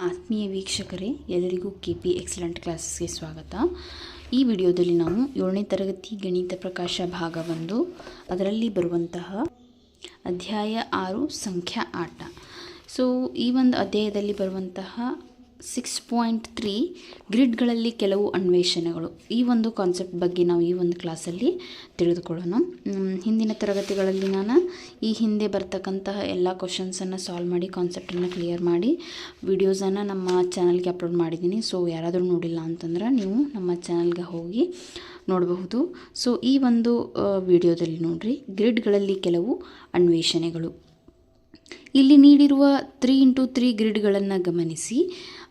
ಆತ್ಮೀಯ ವೀಕ್ಷಕರೇ, ಎಲ್ಲರಿಗೂ KP ಎಕ್ಸಲೆಂಟ್ ಕ್ಲಾಸಸ್ಗೆ ಸ್ವಾಗತ. ಈ ವಿಡಿಯೋದಲ್ಲಿ ನಾವು 7ನೇ ತರಗತಿ ಗಣಿತ ಪ್ರಕಾಶ ಭಾಗ 1 ಅದರಲ್ಲಿ ಬರುವಂತಹ ಅಧ್ಯಾಯ 6 ಸಂಖ್ಯಾ ಆಟ. ಸೊ ಈ ಒಂದು ಅಧ್ಯಾಯದಲ್ಲಿ ಬರುವಂತಹ 6.3 ಗ್ರಿಡ್ಗಳಲ್ಲಿ ಕೆಲವು ಅನ್ವೇಷಣೆಗಳು, ಈ ಒಂದು ಕಾನ್ಸೆಪ್ಟ್ ಬಗ್ಗೆ ನಾವು ಈ ಒಂದು ಕ್ಲಾಸಲ್ಲಿ ತಿಳಿದುಕೊಳ್ಳೋಣ. ಹಿಂದಿನ ತರಗತಿಗಳಲ್ಲಿ ನಾನು ಈ ಹಿಂದೆ ಬರ್ತಕ್ಕಂತಹ ಎಲ್ಲ ಕ್ವಶನ್ಸನ್ನು ಸಾಲ್ವ್ ಮಾಡಿ ಕಾನ್ಸೆಪ್ಟನ್ನು ಕ್ಲಿಯರ್ ಮಾಡಿ ವಿಡಿಯೋಸನ್ನು ನಮ್ಮ ಚಾನಲ್ಗೆ ಅಪ್ಲೋಡ್ ಮಾಡಿದ್ದೀನಿ. ಸೊ ಯಾರಾದರೂ ನೋಡಿಲ್ಲ ಅಂತಂದ್ರೆ ನೀವು ನಮ್ಮ ಚಾನಲ್ಗೆ ಹೋಗಿ ನೋಡಬಹುದು. ಸೊ ಈ ಒಂದು ವಿಡಿಯೋದಲ್ಲಿ ನೋಡ್ರಿ, ಗ್ರಿಡ್ಗಳಲ್ಲಿ ಕೆಲವು ಅನ್ವೇಷಣೆಗಳು. ಇಲ್ಲಿ ನೀಡಿರುವ 3x3 ಗ್ರಿಡ್ಗಳನ್ನು ಗಮನಿಸಿ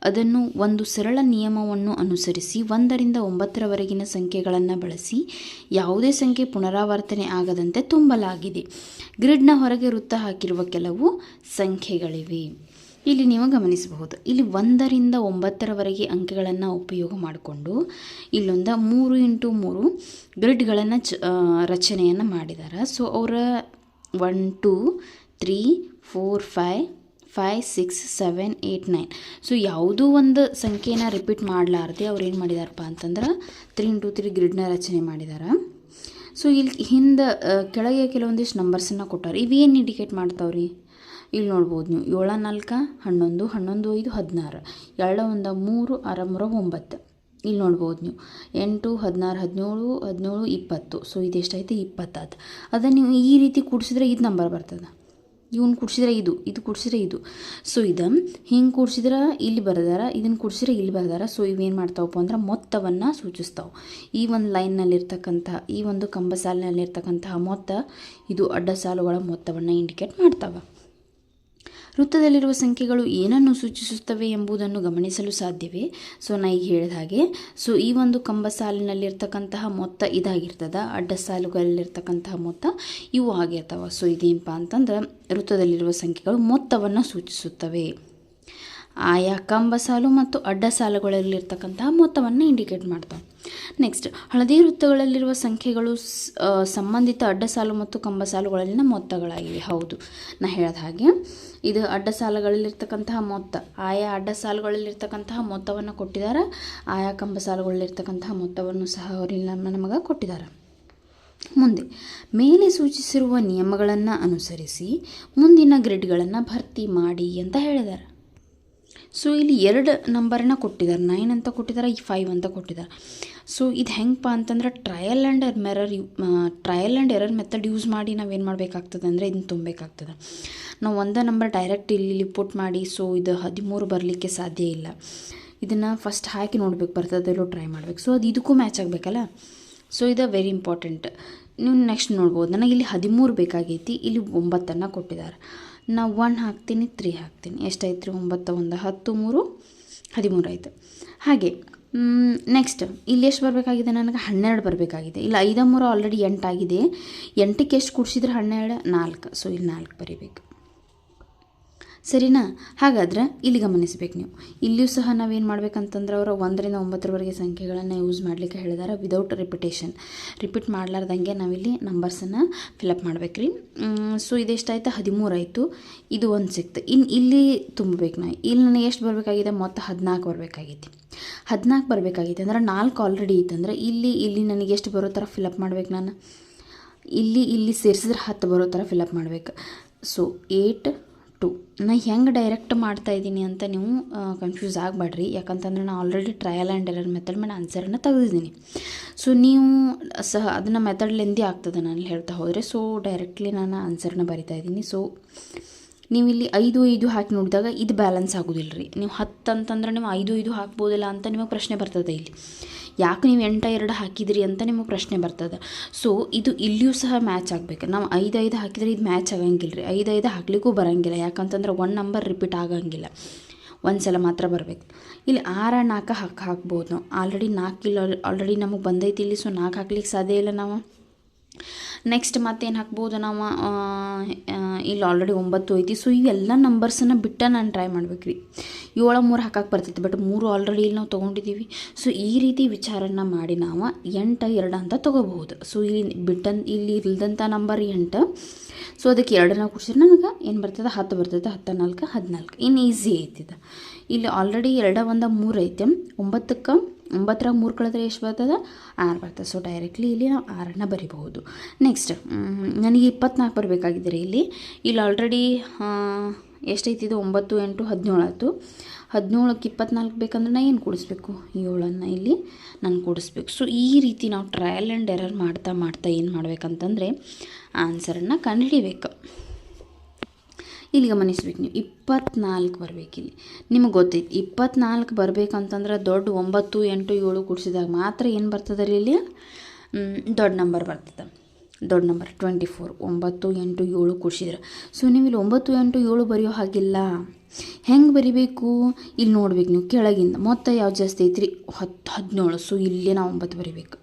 ಅದನ್ನು ಒಂದು ಸರಳ ನಿಯಮವನ್ನು ಅನುಸರಿಸಿ 1ರಿಂದ 9ರವರೆಗಿನ ಸಂಖ್ಯೆಗಳನ್ನು ಬಳಸಿ ಯಾವುದೇ ಸಂಖ್ಯೆ ಪುನರಾವರ್ತನೆ ಆಗದಂತೆ ತುಂಬಲಾಗಿದೆ. ಗ್ರಿಡ್ನ ಹೊರಗೆ ವೃತ್ತ ಹಾಕಿರುವ ಕೆಲವು ಸಂಖ್ಯೆಗಳಿವೆ. ಇಲ್ಲಿ ನೀವು ಗಮನಿಸಬಹುದು, ಇಲ್ಲಿ 1ರಿಂದ 9ರವರೆಗೆ ಅಂಕೆಗಳನ್ನು ಉಪಯೋಗ ಮಾಡಿಕೊಂಡು ಇಲ್ಲೊಂದು 3x3 ಗ್ರಿಡ್ಗಳನ್ನು ರಚನೆಯನ್ನು ಮಾಡಿದ್ದಾರೆ. ಸೊ ಅವರ 1 2 3 4 5 5 6 7 8 9 ಸೊ ಯಾವುದೂ ಒಂದು ಸಂಖ್ಯೆನ ರಿಪೀಟ್ ಮಾಡಲಾರ್ದೆ ಅವ್ರು ಏನು ಮಾಡಿದಾರಪ್ಪ ಅಂತಂದ್ರೆ 3x3 ಗ್ರಿಡ್ನ ರಚನೆ ಮಾಡಿದ್ದಾರೆ. ಸೊ ಇಲ್ಲಿ ಹಿಂದೆ ಕೆಳಗೆ ಕೆಲವೊಂದಿಷ್ಟು ನಂಬರ್ಸನ್ನು ಕೊಟ್ಟಾರೆ. ಇವೇನು ಇಂಡಿಕೇಟ್ ಮಾಡ್ತಾವ್ರಿ? ಇಲ್ಲಿ ನೋಡ್ಬೋದು ನೀವು 7 4 11 11 5 16 2 1 3 6 3 9. ಇಲ್ಲಿ ನೋಡ್ಬೋದು ನೀವು 8 16 17 17 20. ಸೊ ಇದೆಷ್ಟಾಯ್ತು? 20 ಆಯ್ತು. ಅದನ್ನು ನೀವು ಈ ರೀತಿ ಕೂಡಿಸಿದ್ರೆ ಇದು ನಂಬರ್ ಬರ್ತದೆ. ಇವನ್ನ ಕೂಡಿಸಿದ್ರೆ ಇದು ಕೂಡಿಸಿದ್ರೆ ಇದು. ಸೊ ಇದು ಹಿಂಗೆ ಕೂಡಿಸಿದ್ರೆ ಇಲ್ಲಿ ಬರ್ದಾರ, ಇದನ್ನು ಕೂಡಿಸಿದ್ರೆ ಇಲ್ಲಿ ಬರ್ದಾರ. ಸೊ ಇವೇನು ಮಾಡ್ತಾವಪ್ಪ ಅಂದ್ರೆ ಮೊತ್ತವನ್ನು ಸೂಚಿಸ್ತಾವೆ. ಈ ಒಂದು ಲೈನ್ನಲ್ಲಿರ್ತಕ್ಕಂತಹ, ಈ ಒಂದು ಕಂಬ ಸಾಲಿನಲ್ಲಿರ್ತಕ್ಕಂತಹ ಮೊತ್ತ ಇದು ಅಡ್ಡ ಸಾಲುಗಳ ಮೊತ್ತವನ್ನು ಇಂಡಿಕೇಟ್ ಮಾಡ್ತಾವೆ. ವೃತ್ತದಲ್ಲಿರುವ ಸಂಖ್ಯೆಗಳು ಏನನ್ನು ಸೂಚಿಸುತ್ತವೆ ಎಂಬುದನ್ನು ಗಮನಿಸಲು ಸಾಧ್ಯವೇ? ಸೊ ನಾ ಈಗ ಹೇಳಿದ ಹಾಗೆ, ಸೊ ಈ ಒಂದು ಕಂಬ ಸಾಲಿನಲ್ಲಿರ್ತಕ್ಕಂತಹ ಮೊತ್ತ ಇದಾಗಿರ್ತದೆ, ಅಡ್ಡ ಸಾಲುಗಳಲ್ಲಿರ್ತಕ್ಕಂತಹ ಮೊತ್ತ ಇವು ಆಗಿರ್ತವೆ. ಸೊ ಇದೇನಪ್ಪ ಅಂತಂದ್ರೆ ವೃತ್ತದಲ್ಲಿರುವ ಸಂಖ್ಯೆಗಳು ಮೊತ್ತವನ್ನು ಸೂಚಿಸುತ್ತವೆ. ಆಯಾ ಕಂಬ ಸಾಲು ಮತ್ತು ಅಡ್ಡ ಸಾಲುಗಳಲ್ಲಿರ್ತಕ್ಕಂತಹ ಮೊತ್ತವನ್ನು ಇಂಡಿಕೇಟ್ ಮಾಡ್ತಾವೆ. ನೆಕ್ಸ್ಟ್, ಹಳದಿ ವೃತ್ತಗಳಲ್ಲಿರುವ ಸಂಖ್ಯೆಗಳು ಸಂಬಂಧಿತ ಅಡ್ಡ ಸಾಲು ಮತ್ತು ಕಂಬ ಸಾಲುಗಳಲ್ಲಿನ ಮೊತ್ತಗಳಾಗಿವೆ. ಹೌದು, ನಾ ಹೇಳಿದ ಹಾಗೆ ಇದು ಅಡ್ಡ ಸಾಲುಗಳಲ್ಲಿರ್ತಕ್ಕಂತಹ ಮೊತ್ತ, ಆಯಾ ಅಡ್ಡ ಸಾಲುಗಳಲ್ಲಿರ್ತಕ್ಕಂತಹ ಮೊತ್ತವನ್ನು ಕೊಟ್ಟಿದ್ದಾರೆ, ಆಯಾ ಕಂಬ ಸಾಲುಗಳಲ್ಲಿರ್ತಕ್ಕಂತಹ ಮೊತ್ತವನ್ನು ಸಹ ಅವರಿಂದ ನಮಗೆ ಕೊಟ್ಟಿದ್ದಾರೆ. ಮುಂದೆ ಮೇಲೆ ಸೂಚಿಸಿರುವ ನಿಯಮಗಳನ್ನು ಅನುಸರಿಸಿ ಮುಂದಿನ ಗ್ರಿಡ್ಗಳನ್ನು ಭರ್ತಿ ಮಾಡಿ ಅಂತ ಹೇಳಿದ್ದಾರೆ. ಸೊ ಇಲ್ಲಿ 2 ನಂಬರನ್ನ ಕೊಟ್ಟಿದ್ದಾರೆ, 9 ಅಂತ ಕೊಟ್ಟಿದ್ದಾರೆ, 5 ಅಂತ ಕೊಟ್ಟಿದ್ದಾರೆ. ಸೊ ಇದು ಹೆಂಗಪ್ಪ ಅಂತಂದ್ರೆ trial and error method use ಮಾಡಿ ನಾವೇನು ಮಾಡಬೇಕಾಗ್ತದೆ ಅಂದರೆ ಇದನ್ನು ತುಂಬಬೇಕಾಗ್ತದೆ. ನಾವು ಒಂದೇ ನಂಬರ್ ಡೈರೆಕ್ಟ್ ಇಲ್ಲಿ ಪುಟ್ ಮಾಡಿ ಸೊ ಇದು 13 ಬರಲಿಕ್ಕೆ ಸಾಧ್ಯ ಇಲ್ಲ. ಇದನ್ನು ಫಸ್ಟ್ ಹಾಕಿ ನೋಡ್ಬೇಕು, ಬರ್ತದಲ್ಲೋ ಟ್ರೈ ಮಾಡ್ಬೇಕು. ಸೊ ಅದು ಇದಕ್ಕೂ ಮ್ಯಾಚ್ ಆಗಬೇಕಲ್ಲ. ಸೊ ಇದು ವೆರಿ ಇಂಪಾರ್ಟೆಂಟ್. ನೀವು ನೆಕ್ಸ್ಟ್ ನೋಡ್ಬೋದು, ನನಗೆ ಇಲ್ಲಿ 13 ಬೇಕಾಗೈತಿ, ಇಲ್ಲಿ 9 ಕೊಟ್ಟಿದ್ದಾರೆ. ನಾವು 1 ಹಾಕ್ತೀನಿ, 3 ಹಾಕ್ತೀನಿ, ಎಷ್ಟಾಯ್ತು ರೀ? 9 1 10 3 13 ಆಯಿತು. ಹಾಗೆ ನೆಕ್ಸ್ಟ್ ಇಲ್ಲಿ ಎಷ್ಟು ಬರಬೇಕಾಗಿದೆ? ನನಗೆ 12 ಬರಬೇಕಾಗಿದೆ. ಇಲ್ಲ 5 3 ಆಲ್ರೆಡಿ 8 ಆಗಿದೆ. 8ಕ್ಕೆ ಎಷ್ಟು ಕೂಡಿಸಿದ್ರೆ 12? 4. ಸೊ ಇಲ್ಲಿ 4 ಬರೀಬೇಕು, ಸರಿನಾ? ಹಾಗಾದ್ರೆ ಇಲ್ಲಿ ಗಮನಿಸ್ಬೇಕು ನೀವು. ಇಲ್ಲಿಯೂ ಸಹ ನಾವೇನು ಮಾಡ್ಬೇಕಂತಂದ್ರೆ ಅವರು 1ರಿಂದ 9ರವರೆಗೆ ಸಂಖ್ಯೆಗಳನ್ನು ಯೂಸ್ ಮಾಡಲಿಕ್ಕೆ ಹೇಳಿದ್ದಾರೆ. ವಿದೌಟ್ ರಿಪೀಟ್ ಮಾಡಲಾರ್ದಂಗೆ ನಾವಿಲ್ಲಿ ನಂಬರ್ಸನ್ನು ಫಿಲಪ್ ಮಾಡ್ಬೇಕ್ರಿ. ಸೊ ಇದೆಷ್ಟಾಯ್ತು? 13 ಆಯಿತು. ಇದು 1 ಸಿಕ್ತು. ಇಲ್ಲಿ ತುಂಬಬೇಕು. ನಾವು ಇಲ್ಲಿ ನನಗೆ ಎಷ್ಟು ಬರಬೇಕಾಗಿದೆ? ಮೊತ್ತ 14 ಬರಬೇಕಾಗೈತಿ. 14 ಬರಬೇಕಾಗೈತೆ ಅಂದ್ರೆ 4 ಆಲ್ರೆಡಿ ಇತ್ತಂದ್ರೆ ಇಲ್ಲಿ ನನಗೆ ಎಷ್ಟು ಬರೋ ಥರ ಫಿಲಪ್ ಮಾಡ್ಬೇಕು? ನಾನು ಇಲ್ಲಿ ಸೇರಿಸಿದ್ರೆ 10 ಬರೋ ಥರ ಫಿಲಪ್ ಮಾಡ್ಬೇಕು. ಸೊ 8 2. ನಾ ಹೆಂಗೆ ಡೈರೆಕ್ಟ್ ಮಾಡ್ತಾಯಿದ್ದೀನಿ ಅಂತ ನೀವು ಕನ್ಫ್ಯೂಸ್ ಆಗಬೇಡ್ರಿ. ಯಾಕಂತಂದ್ರೆ ನಾನು already trial and error method ಮೇಲೆ ಆನ್ಸರನ್ನು ತೆಗೆದಿದ್ದೀನಿ. ಸೊ ನೀವು ಸಹ ಅದನ್ನು ಮೆಥಡ್ ಲೆಂದಿ ಆಗ್ತದೆ ನಾನು ಹೇಳ್ತಾ ಹೋದರೆ. ಸೊ ಡೈರೆಕ್ಟ್ಲಿ ನಾನು ಆನ್ಸರ್ನ ಬರಿತಾ ಇದ್ದೀನಿ. ಸೊ ನೀವು ಇಲ್ಲಿ 5 5 ಹಾಕಿ ನೋಡಿದಾಗ ಇದು ಬ್ಯಾಲೆನ್ಸ್ ಆಗೋದಿಲ್ಲ ರೀ. ನೀವು 10 ಅಂತಂದ್ರೆ ನೀವು 5 5 ಹಾಕ್ಬೋದಿಲ್ಲ ಅಂತ ನಿಮಗೆ ಪ್ರಶ್ನೆ ಬರ್ತದೆ. ಇಲ್ಲಿ ಯಾಕೆ ನೀವು 8 2 ಹಾಕಿದ್ರಿ ಅಂತ ನಿಮಗೆ ಪ್ರಶ್ನೆ ಬರ್ತದೆ. ಸೊ ಇದು ಇಲ್ಲಿಯೂ ಸಹ ಮ್ಯಾಚ್ ಆಗಬೇಕು. ನಾವು 5 5 ಹಾಕಿದರೆ ಇದು ಮ್ಯಾಚ್ ಆಗಂಗಿಲ್ಲ ರೀ. 5 5 ಹಾಕ್ಲಿಕ್ಕೂ ಬರೋಂಗಿಲ್ಲ. ಯಾಕಂತಂದ್ರೆ 1 ನಂಬರ್ ರಿಪೀಟ್ ಆಗಂಗಿಲ್ಲ, ಒಂದು ಸಲ ಮಾತ್ರ ಬರಬೇಕು. ಇಲ್ಲಿ 6 4 ಹಾಕ್ಬೋದು ನಾವು. ಆಲ್ರೆಡಿ 4 ಇಲ್ಲ, ಆಲ್ರೆಡಿ ನಮಗೆ ಬಂದೈತಿ ಇಲ್ಲಿ. ಸೊ 4 ಹಾಕ್ಲಿಕ್ಕೆ ಸಾಧ್ಯ ಇಲ್ಲ ನಾವು. ನೆಕ್ಸ್ಟ್ ಮತ್ತೇನು ಹಾಕ್ಬೋದು ನಾವು, ಇಲ್ಲಿ ಆಲ್ರೆಡಿ 9 ಐತಿ. ಸೊ ಇವೆಲ್ಲ ನಂಬರ್ಸನ್ನು ಬಿಟ್ಟು ನಾನು ಟ್ರೈ ಮಾಡ್ಬೇಕು ರೀ. 7 3 ಹಾಕಕ್ಕೆ ಬರ್ತೈತಿ, ಬಟ್ 3 ಆಲ್ರೆಡಿ ಇಲ್ಲಿ ನಾವು ತೊಗೊಂಡಿದ್ದೀವಿ. ಸೊ ಈ ರೀತಿ ವಿಚಾರನ ಮಾಡಿ ನಾವು 8 2 ಅಂತ ತೊಗೋಬಹುದು. ಸೊ ಇಲ್ಲಿ ಇಲ್ದಂಥ ನಂಬರ್ 8. ಸೊ ಅದಕ್ಕೆ 2ನ ಕೂಡಿಸಿದ್ರೆ ನನಗೆ ಏನು ಬರ್ತದೆ, 10 ಬರ್ತದೆ. 10 4 14. ಇನ್ನು ಈಸಿ ಐತಿದ. ಇಲ್ಲಿ ಆಲ್ರೆಡಿ 2 1 3 ಐತೆ. 9ಕ್ಕೆ 9 3 ಕಳೆದ್ರೆ ಎಷ್ಟು ಬರ್ತದೆ, 6 ಬರ್ತದೆ. ಸೊ ಡೈರೆಕ್ಟ್ಲಿ ಇಲ್ಲಿ ನಾವು 6ನ್ನು ಬರಿಬಹುದು. ನೆಕ್ಸ್ಟ್ ನನಗೆ 24 ಬರಬೇಕಾಗಿದ್ದರೆ ಇಲ್ಲಿ ಆಲ್ರೆಡಿ ಎಷ್ಟೈತಿದು, 9 8 17 ಆಯಿತು. 17ಕ್ಕೆ 24 ಬೇಕಂದ್ರೆ ನಾನು ಏನು ಕೂಡಿಸ್ಬೇಕು, 7ನ್ನು ಇಲ್ಲಿ ನಾನು ಕೂಡಿಸ್ಬೇಕು. ಸೊ ಈ ರೀತಿ ನಾವು ಟ್ರಯಲ್ ಆ್ಯಂಡ್ ಎರರ್ ಮಾಡ್ತಾ ಮಾಡ್ತಾ ಏನು ಮಾಡ್ಬೇಕಂತಂದರೆ ಆನ್ಸರನ್ನು ಕಂಡುಹಿಡಿಬೇಕು. ಇಲ್ಲಿ ಗಮನಿಸ್ಬೇಕು ನೀವು, 24 ಬರಬೇಕಿಲ್ಲಿ. ನಿಮಗೆ ಗೊತ್ತೈತಿ 24 ಬರಬೇಕಂತಂದ್ರೆ ದೊಡ್ಡ 9 8 7 ಕೂಡಿಸಿದಾಗ ಮಾತ್ರ ಏನು ಬರ್ತದೆ ರೀ, ಇಲ್ಲಿ ದೊಡ್ಡ ನಂಬರ್ ಬರ್ತದೆ. ದೊಡ್ಡ ನಂಬರ್ 24. 9 8 7 ಕೂಡಿಸಿದ್ರೆ. ಸೊ ನೀವು ಇಲ್ಲಿ 9 8 7 ಬರೆಯೋ ಹಾಗಿಲ್ಲ. ಹೆಂಗೆ ಬರಿಬೇಕು, ಇಲ್ಲಿ ನೋಡ್ಬೇಕು ನೀವು ಕೆಳಗಿಂದ ಮೊತ್ತ ಯಾವ್ದು ಜಾಸ್ತಿ ಐತ್ರಿ, 10 17. ಸೊ ಇಲ್ಲೇ ನಾವು 9 ಬರಿಬೇಕು.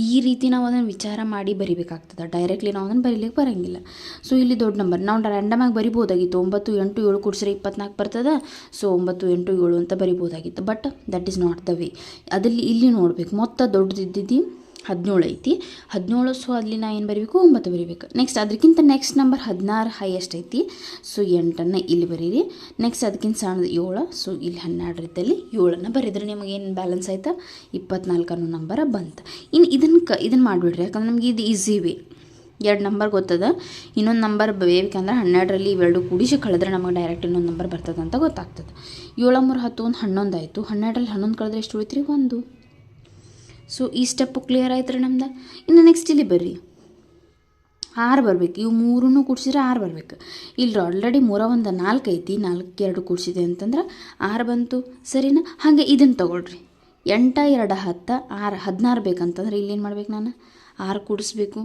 ಈ ರೀತಿ ನಾವು ಅದನ್ನು ವಿಚಾರ ಮಾಡಿ ಬರಿಬೇಕಾಗ್ತದೆ. ಡೈರೆಕ್ಟ್ಲಿ ನಾವು ಅದನ್ನು ಬರೀಲಿಕ್ಕೆ ಬರೋಂಗಿಲ್ಲ. ಸೊ ಇಲ್ಲಿ ದೊಡ್ಡ ನಂಬರ್ ನಾವು ರ್ಯಾಂಡಮಾಗಿ ಬರಿಬೋದಾಗಿತ್ತು. 9 8 7 ಕೂಡಿಸ್ರೆ 24 ಬರ್ತದೆ. ಸೊ 9 8 7 ಅಂತ ಬರಿಬೋದಾಗಿತ್ತು. But that is not the way. ಅದಲ್ಲಿ ಇಲ್ಲಿ ನೋಡ್ಬೇಕು, ಮೊತ್ತ ದೊಡ್ಡದಿದ್ದು 17 ಐತಿ. 17. ಸೊ ಅಲ್ಲಿ ನಾ ಏನು ಬರೀಬೇಕು, 9 ಬರೀಬೇಕು. ನೆಕ್ಸ್ಟ್ ಅದಕ್ಕಿಂತ ನೆಕ್ಸ್ಟ್ ನಂಬರ್ 16 ಹೈಯೆಸ್ಟ್ ಐತಿ. ಸೊ 8ನ್ನು ಇಲ್ಲಿ ಬರೀರಿ. ನೆಕ್ಸ್ಟ್ ಅದಕ್ಕಿಂತ ಸಣ್ಣದು 7. ಸೊ ಇಲ್ಲಿ 12 ರೀತಿಯಲ್ಲಿ 7ನ್ನು ಬರೀದ್ರೆ ನಿಮಗೇನು ಬ್ಯಾಲೆನ್ಸ್ ಆಯ್ತಾ, 24 ಅನ್ನೋ ನಂಬರ ಬಂತು. ಇನ್ನು ಇದನ್ನು ಮಾಡಿಬಿಡ್ರಿ, ಯಾಕಂದ್ರೆ ನಮಗೆ ಇದು ಈಸಿ ವೇ. 2 ನಂಬರ್ ಗೊತ್ತದ, ಇನ್ನೊಂದು ನಂಬರ್ ಬೇಕಂದ್ರೆ 12ರಲ್ಲಿ ಇವೆರಡು ಕೂಡಿಸಿ ಕಳೆದ್ರೆ ನಮಗೆ ಡೈರೆಕ್ಟ್ ಇನ್ನೊಂದು ನಂಬರ್ ಬರ್ತದೆ ಅಂತ ಗೊತ್ತಾಗ್ತದೆ. 7 3 10 1 11 ಆಯಿತು. 12ರಲ್ಲಿ 11 ಕಳೆದ್ರೆ ಎಷ್ಟು ಉಳಿತ್ರಿ, 1. ಸೊ ಈ ಸ್ಟೆಪ್ಪು ಕ್ಲಿಯರ್ ಆಯ್ತು ರೀ ನಮ್ದು. ಇನ್ನು ನೆಕ್ಸ್ಟ್ ಇಲ್ಲಿ ಬರ್ರಿ, 6 ಬರಬೇಕು. ಇವು 3 ಕೂಡಿಸಿದ್ರೆ 6 ಬರಬೇಕು. ಇಲ್ಲಿ ಆಲ್ರೆಡಿ 3 1 4 ಐತಿ. 4 2 ಕೂಡಿಸಿದೆ ಅಂತಂದ್ರೆ 6 ಬಂತು, ಸರಿನಾ? ಹಾಗೆ ಇದನ್ನು ತೊಗೊಳ್ರಿ, 8 2 10 6 16 ಬೇಕಂತಂದ್ರೆ ಇಲ್ಲೇನು ಮಾಡ್ಬೇಕು, ನಾನು 6 ಕೂಡಿಸ್ಬೇಕು.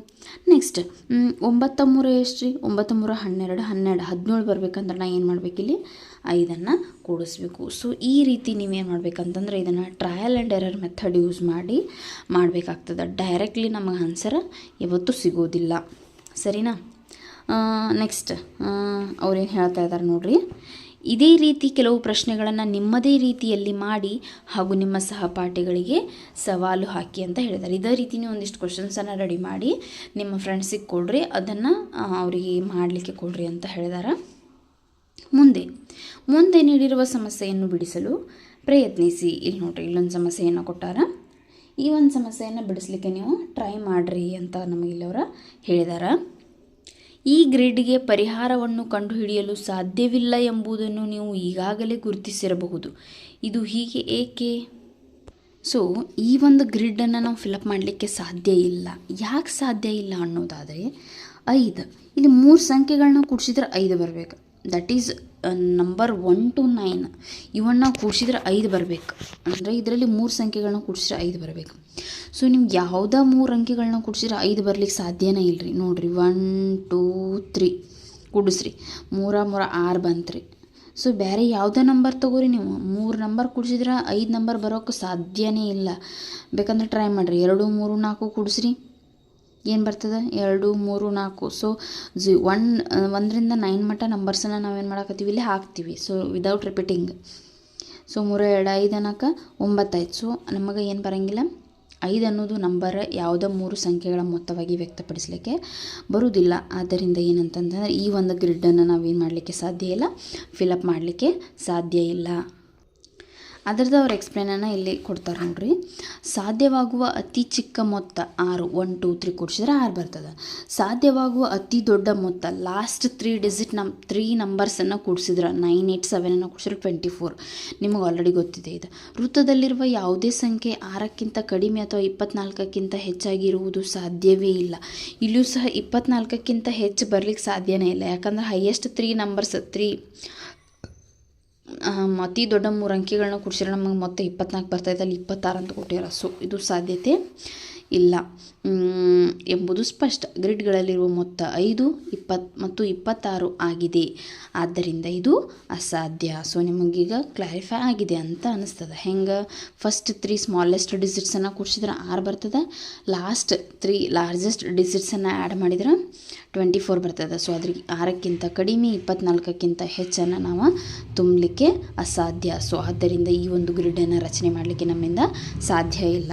ನೆಕ್ಸ್ಟ್ 9 3 ಎಷ್ಟು ರೀ, 9 3 12 12 17 ಬರಬೇಕಂದ್ರೆ ನಾ ಏನು ಮಾಡ್ಬೇಕು, ಇಲ್ಲಿ 5ನ್ನು ಕೂಡಿಸ್ಬೇಕು. ಸೊ ಈ ರೀತಿ ನೀವೇನು ಮಾಡ್ಬೇಕಂತಂದ್ರೆ ಇದನ್ನು trial and error method use ಮಾಡಿ ಮಾಡಬೇಕಾಗ್ತದೆ. ಡೈರೆಕ್ಟ್ಲಿ ನಮಗೆ ಆನ್ಸರ್ ಯಾವತ್ತೂ ಸಿಗೋದಿಲ್ಲ, ಸರಿನಾ? ನೆಕ್ಸ್ಟ್ ಅವ್ರೇನು ಹೇಳ್ತಾ ಇದ್ದಾರೆ ನೋಡಿರಿ, ಇದೇ ರೀತಿ ಕೆಲವು ಪ್ರಶ್ನೆಗಳನ್ನು ನಿಮ್ಮದೇ ರೀತಿಯಲ್ಲಿ ಮಾಡಿ ಹಾಗೂ ನಿಮ್ಮ ಸಹಪಾಠಿಗಳಿಗೆ ಸವಾಲು ಹಾಕಿ ಅಂತ ಹೇಳಿದ್ದಾರೆ. ಇದೇ ರೀತಿ ನೀವು ಒಂದಿಷ್ಟು ಕ್ವಶನ್ಸನ್ನು ರೆಡಿ ಮಾಡಿ ನಿಮ್ಮ ಫ್ರೆಂಡ್ಸಿಗೆ ಕೊಡ್ರಿ, ಅದನ್ನು ಅವರಿಗೆ ಮಾಡಲಿಕ್ಕೆ ಕೊಡ್ರಿ ಅಂತ ಹೇಳಿದ್ದಾರೆ. ಮುಂದೆ ನೀಡಿರುವ ಸಮಸ್ಯೆಯನ್ನು ಬಿಡಿಸಲು ಪ್ರಯತ್ನಿಸಿ. ಇಲ್ಲಿ ನೋಡಿರಿ, ಇಲ್ಲೊಂದು ಸಮಸ್ಯೆಯನ್ನು ಕೊಟ್ಟಾರ. ಈ ಒಂದು ಸಮಸ್ಯೆಯನ್ನು ಬಿಡಿಸ್ಲಿಕ್ಕೆ ನೀವು ಟ್ರೈ ಮಾಡಿರಿ ಅಂತ ನಮಗಿಲ್ಲವರ ಹೇಳಿದ್ದಾರೆ. ಈ ಗ್ರಿಡ್ಗೆ ಪರಿಹಾರವನ್ನು ಕಂಡುಹಿಡಿಯಲು ಸಾಧ್ಯವಿಲ್ಲ ಎಂಬುದನ್ನು ನೀವು ಈಗಾಗಲೇ ಗುರುತಿಸಿರಬಹುದು. ಇದು ಹೀಗೆ ಏಕೆ? ಸೊ ಈ ಒಂದು ಗ್ರಿಡ್ಡನ್ನು ನಾವು ಫಿಲಪ್ ಮಾಡಲಿಕ್ಕೆ ಸಾಧ್ಯ ಇಲ್ಲ. ಯಾಕೆ ಸಾಧ್ಯ ಇಲ್ಲ ಅನ್ನೋದಾದರೆ 5 ಇಲ್ಲಿ 3 ಸಂಖ್ಯೆಗಳನ್ನ ಕೂಡಿಸಿದ್ರೆ 5 ಬರಬೇಕು. ದಟ್ ಈಸ್ ನಂಬರ್ 1 to 9 ಇವನ್ನ ನಾವು ಕೂಡಿಸಿದ್ರೆ 5 ಬರಬೇಕು. ಅಂದರೆ ಇದರಲ್ಲಿ 3 ಸಂಖ್ಯೆಗಳನ್ನ ಕೂಡಿಸಿದ್ರೆ 5 ಬರಬೇಕು. ಸೊ ನಿಮ್ಗೆ ಯಾವುದೋ 3 ಅಂಕೆಗಳನ್ನ ಕೂಡಿಸಿದ್ರೆ 5 ಬರ್ಲಿಕ್ಕೆ ಸಾಧ್ಯನೇ ಇಲ್ಲರಿ. ನೋಡಿರಿ 1 2 3 ಕೂಡಿಸ್ರಿ, 3 3 6 ಬಂತ್ರಿ. ಸೊ ಬೇರೆ ಯಾವುದೇ ನಂಬರ್ ತೊಗೋರಿ, ನೀವು 3 ನಂಬರ್ ಕೂಡಿಸಿದ್ರೆ 5 ನಂಬರ್ ಬರೋಕ್ಕೆ ಸಾಧ್ಯನೇ ಇಲ್ಲ. ಬೇಕಂದ್ರೆ ಟ್ರೈ ಮಾಡಿರಿ. 2 3 4 ಕೂಡಿಸ್ರಿ, ಏನು ಬರ್ತದೆ, 2 3 4. ಸೊ 1ರಿಂದ 9 ಮಟ್ಟ ನಂಬರ್ಸನ್ನು ನಾವೇನು ಮಾಡಾಕತ್ತೀವಿ, ಇಲ್ಲಿ ಹಾಕ್ತೀವಿ. So without repeating. ಸೊ 3 2 5 ಅನ್ನೋಕೆ 9 ಆಯ್ತು. ಸೊ ನಮಗೆ ಏನು ಬರೋಂಗಿಲ್ಲ, 5 ಅನ್ನೋದು ನಂಬರ್ ಯಾವುದೋ 3 ಸಂಖ್ಯೆಗಳ ಮೊತ್ತವಾಗಿ ವ್ಯಕ್ತಪಡಿಸಲಿಕ್ಕೆ ಬರುವುದಿಲ್ಲ. ಆದ್ದರಿಂದ ಏನಂತಂದರೆ ಈ ಒಂದು ಗ್ರಿಡ್ಡನ್ನು ನಾವೇನು ಮಾಡಲಿಕ್ಕೆ ಸಾಧ್ಯ ಇಲ್ಲ, ಫಿಲಪ್ ಮಾಡಲಿಕ್ಕೆ ಸಾಧ್ಯ ಇಲ್ಲ. ಅದರದ್ದು ಅವ್ರ ಎಕ್ಸ್ಪ್ಲೇನನ್ನು ಇಲ್ಲಿ ಕೊಡ್ತಾರೆ ನೋಡ್ರಿ. ಸಾಧ್ಯವಾಗುವ ಅತಿ ಚಿಕ್ಕ ಮೊತ್ತ 6, 1 2 3 ಕೂಡಿಸಿದ್ರೆ 6 ಬರ್ತದೆ. ಸಾಧ್ಯವಾಗುವ ಅತಿ ದೊಡ್ಡ ಮೊತ್ತ ಲಾಸ್ಟ್ 3 ಡಿಜಿಟ್ 3 ನಂಬರ್ಸನ್ನು ಕೂಡಿಸಿದ್ರೆ 9 8 7 ಕೂಡಿಸಿದ್ರೆ 24. ನಿಮಗೆ ಆಲ್ರೆಡಿ ಗೊತ್ತಿದೆ ಇದು. ವೃತ್ತದಲ್ಲಿರುವ ಯಾವುದೇ ಸಂಖ್ಯೆ 6ಕ್ಕಿಂತ ಕಡಿಮೆ ಅಥವಾ 24ಕ್ಕಿಂತ ಹೆಚ್ಚಾಗಿ ಇರುವುದು ಸಾಧ್ಯವೇ ಇಲ್ಲ. ಇಲ್ಲಿಯೂ ಸಹ 24ಕ್ಕಿಂತ ಹೆಚ್ಚು ಬರಲಿಕ್ಕೆ ಸಾಧ್ಯನೇ ಇಲ್ಲ. ಯಾಕಂದರೆ ಹೈಯೆಸ್ಟ್ 3 ನಂಬರ್ಸ್ 3 ಅತಿ ದೊಡ್ಡ 3 ಅಂಕೆಗಳನ್ನ ಕೂಡಿಸಿದ್ರೆ ನಮಗೆ ಮೊತ್ತ 24 ಬರ್ತಾಯಿದೆ, ಅಲ್ಲಿ 26 ಅಂತ ಕೊಟ್ಟಿರೋ. ಸೊ ಇದು ಸಾಧ್ಯತೆ ಇಲ್ಲ ಎಂಬುದು ಸ್ಪಷ್ಟ. ಗ್ರಿಡ್ಗಳಲ್ಲಿರುವ ಮೊತ್ತ 5, 20 ಮತ್ತು 26 ಆಗಿದೆ. ಆದ್ದರಿಂದ ಇದು ಅಸಾಧ್ಯ. ಸೊ ನಿಮಗೀಗ ಕ್ಲಾರಿಫೈ ಆಗಿದೆ ಅಂತ ಅನಿಸ್ತದೆ. ಹೆಂಗೆ ಫಸ್ಟ್ 3 ಸ್ಮಾಲೆಸ್ಟ್ ಡಿಜಿಟ್ಸನ್ನು ಕೂಡಿಸಿದ್ರೆ 6 ಬರ್ತದೆ, ಲಾಸ್ಟ್ 3 ಲಾರ್ಜೆಸ್ಟ್ ಡಿಜಿಟ್ಸನ್ನು ಆ್ಯಡ್ ಮಾಡಿದ್ರೆ 24 ಬರ್ತದೆ. ಸೊ ಅದ್ರಿಗೆ 6ಕ್ಕಿಂತ ಕಡಿಮೆ 24ಕ್ಕಿಂತ ಹೆಚ್ಚನ್ನು ನಾವು ತುಂಬಲಿಕ್ಕೆ ಅಸಾಧ್ಯ. ಸೊ ಆದ್ದರಿಂದ ಈ ಒಂದು ಗ್ರಿಡನ್ನು ರಚನೆ ಮಾಡಲಿಕ್ಕೆ ನಮ್ಮಿಂದ ಸಾಧ್ಯ ಇಲ್ಲ.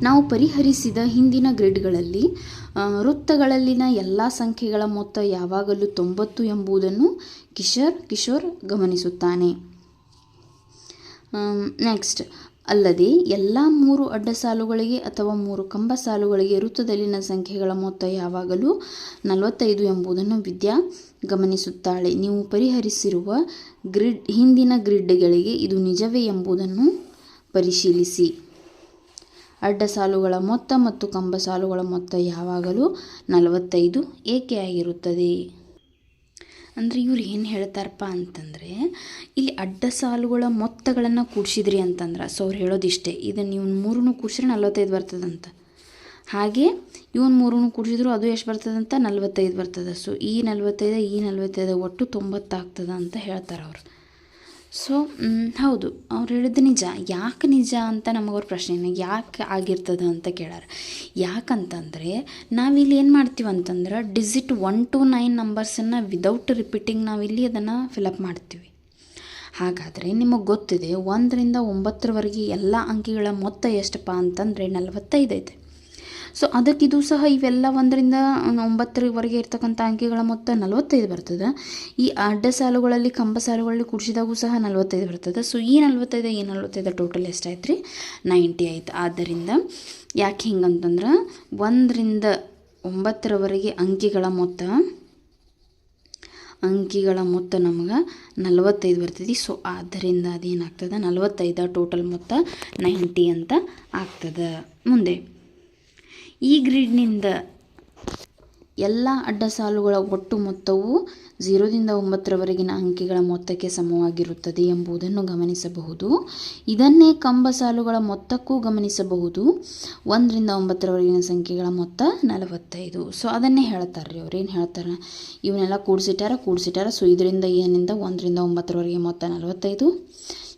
ನಾವು ಪರಿಹರಿಸಿದ ಹಿಂದಿನ ಗ್ರಿಡ್ಗಳಲ್ಲಿ ವೃತ್ತಗಳಲ್ಲಿನ ಎಲ್ಲ ಸಂಖ್ಯೆಗಳ ಮೊತ್ತ ಯಾವಾಗಲೂ 90 ಎಂಬುದನ್ನು ಕಿಶೋರ್ ಗಮನಿಸುತ್ತಾನೆ. ನೆಕ್ಸ್ಟ್, ಅಲ್ಲದೆ ಎಲ್ಲ 3 ಅಡ್ಡ ಸಾಲುಗಳಿಗೆ ಅಥವಾ 3 ಕಂಬ ಸಾಲುಗಳಿಗೆ ವೃತ್ತದಲ್ಲಿನ ಸಂಖ್ಯೆಗಳ ಮೊತ್ತ ಯಾವಾಗಲೂ 45 ಎಂಬುದನ್ನು ವಿದ್ಯಾ ಗಮನಿಸುತ್ತಾಳೆ. ನೀವು ಪರಿಹರಿಸಿರುವ ಹಿಂದಿನ ಗ್ರಿಡ್ಗಳಿಗೆ ಇದು ನಿಜವೇ ಎಂಬುದನ್ನು ಪರಿಶೀಲಿಸಿ. ಅಡ್ಡ ಸಾಲುಗಳ ಮೊತ್ತ ಮತ್ತು ಕಂಬ ಸಾಲುಗಳ ಮೊತ್ತ ಯಾವಾಗಲೂ 45 ಏಕೆ ಆಗಿರುತ್ತದೆ? ಅಂದರೆ ಇವ್ರು ಏನು ಹೇಳ್ತಾರಪ್ಪ ಅಂತಂದರೆ, ಇಲ್ಲಿ ಅಡ್ಡ ಸಾಲುಗಳ ಮೊತ್ತಗಳನ್ನು ಕೂಡಿಸಿದ್ರಿ ಅಂತಂದ್ರೆ, ಸೊ ಅವ್ರು ಹೇಳೋದಿಷ್ಟೇ, ಇದನ್ನು ನೀವು 3 ಕೂಡಿಸಿದ್ರೆ 45 ಬರ್ತದಂತ. ಹಾಗೆ ಇವನು 3 ಕೂಡಿಸಿದ್ರು ಅದು ಎಷ್ಟು ಬರ್ತದಂತ 45 ಬರ್ತದೆ. ಸೊ ಈ 45 ಒಟ್ಟು 90 ಆಗ್ತದೆ ಅಂತ ಹೇಳ್ತಾರೆ ಅವರು. ಸೊ ಹೌದು, ಅವ್ರು ಹೇಳಿದ್ದು ನಿಜ. ಯಾಕೆ ನಿಜ ಅಂತ ನಮಗವ್ರ ಪ್ರಶ್ನೆ, ಯಾಕೆ ಆಗಿರ್ತದೆ ಅಂತ ಕೇಳಾರ. ಯಾಕಂತಂದರೆ ನಾವಿಲ್ಲಿ ಏನು ಮಾಡ್ತೀವಿ ಅಂತಂದ್ರೆ ಡಿಜಿಟ್ 1 to 9 ನಂಬರ್ಸನ್ನು ವಿದೌಟ್ ರಿಪೀಟಿಂಗ್ ನಾವಿಲ್ಲಿ ಅದನ್ನು ಫಿಲಪ್ ಮಾಡ್ತೀವಿ. ಹಾಗಾದರೆ ನಿಮಗೆ ಗೊತ್ತಿದೆ 1 ರಿಂದ 9ರವರೆಗೆ ಎಲ್ಲ ಅಂಕಿಗಳ ಮೊತ್ತ ಎಷ್ಟಪ್ಪ ಅಂತಂದರೆ 45 ಐತೆ. ಸೊ ಅದಕ್ಕಿದು ಸಹ ಇವೆಲ್ಲ 1 ರಿಂದ 9ರವರೆಗೆ ಇರ್ತಕ್ಕಂಥ ಅಂಕಿಗಳ ಮೊತ್ತ 45 ಬರ್ತದೆ. ಈ ಅಡ್ಡ ಸಾಲುಗಳಲ್ಲಿ ಕಂಬ ಸಾಲುಗಳಲ್ಲಿ ಕೂಡಿಸಿದಾಗೂ ಸಹ 45 ಬರ್ತದೆ. ಸೊ ಈ 45 ಟೋಟಲ್ ಎಷ್ಟಾಯ್ತು ರೀ? 90 ಆಯ್ತು. ಆದ್ದರಿಂದ ಯಾಕೆ ಹಿಂಗಂತಂದ್ರೆ 1 ರಿಂದ 9ರವರೆಗೆ ಅಂಕಿಗಳ ಮೊತ್ತ ನಮಗೆ 45 ಬರ್ತದೆ. ಸೊ ಆದ್ದರಿಂದ ಅದೇನಾಗ್ತದೆ 45 ಟೋಟಲ್ ಮೊತ್ತ 90 ಅಂತ ಆಗ್ತದೆ. ಮುಂದೆ, ಈ ಗ್ರಿಡ್ನಿಂದ ಎಲ್ಲ ಅಡ್ಡ ಸಾಲುಗಳ ಒಟ್ಟು ಮೊತ್ತವು 0 ರಿಂದ 9ರವರೆಗಿನ ಅಂಕಿಗಳ ಮೊತ್ತಕ್ಕೆ ಸಮವಾಗಿರುತ್ತದೆ ಎಂಬುದನ್ನು ಗಮನಿಸಬಹುದು. ಇದನ್ನೇ ಕಂಬ ಸಾಲುಗಳ ಮೊತ್ತಕ್ಕೂ ಗಮನಿಸಬಹುದು. 1 ರಿಂದ 9ರವರೆಗಿನ ಸಂಖ್ಯೆಗಳ ಮೊತ್ತ 45. ಸೊ ಅದನ್ನೇ ಹೇಳ್ತಾರೆ ರೀ. ಅವ್ರು ಏನು ಹೇಳ್ತಾರೆ, ಇವನ್ನೆಲ್ಲ ಕೂಡಿಸಿಟ್ಟಾರ. ಸೊ ಇದರಿಂದ ಏನಿಂದ 1 ರಿಂದ 9ರವರೆಗೆ ಮೊತ್ತ 45.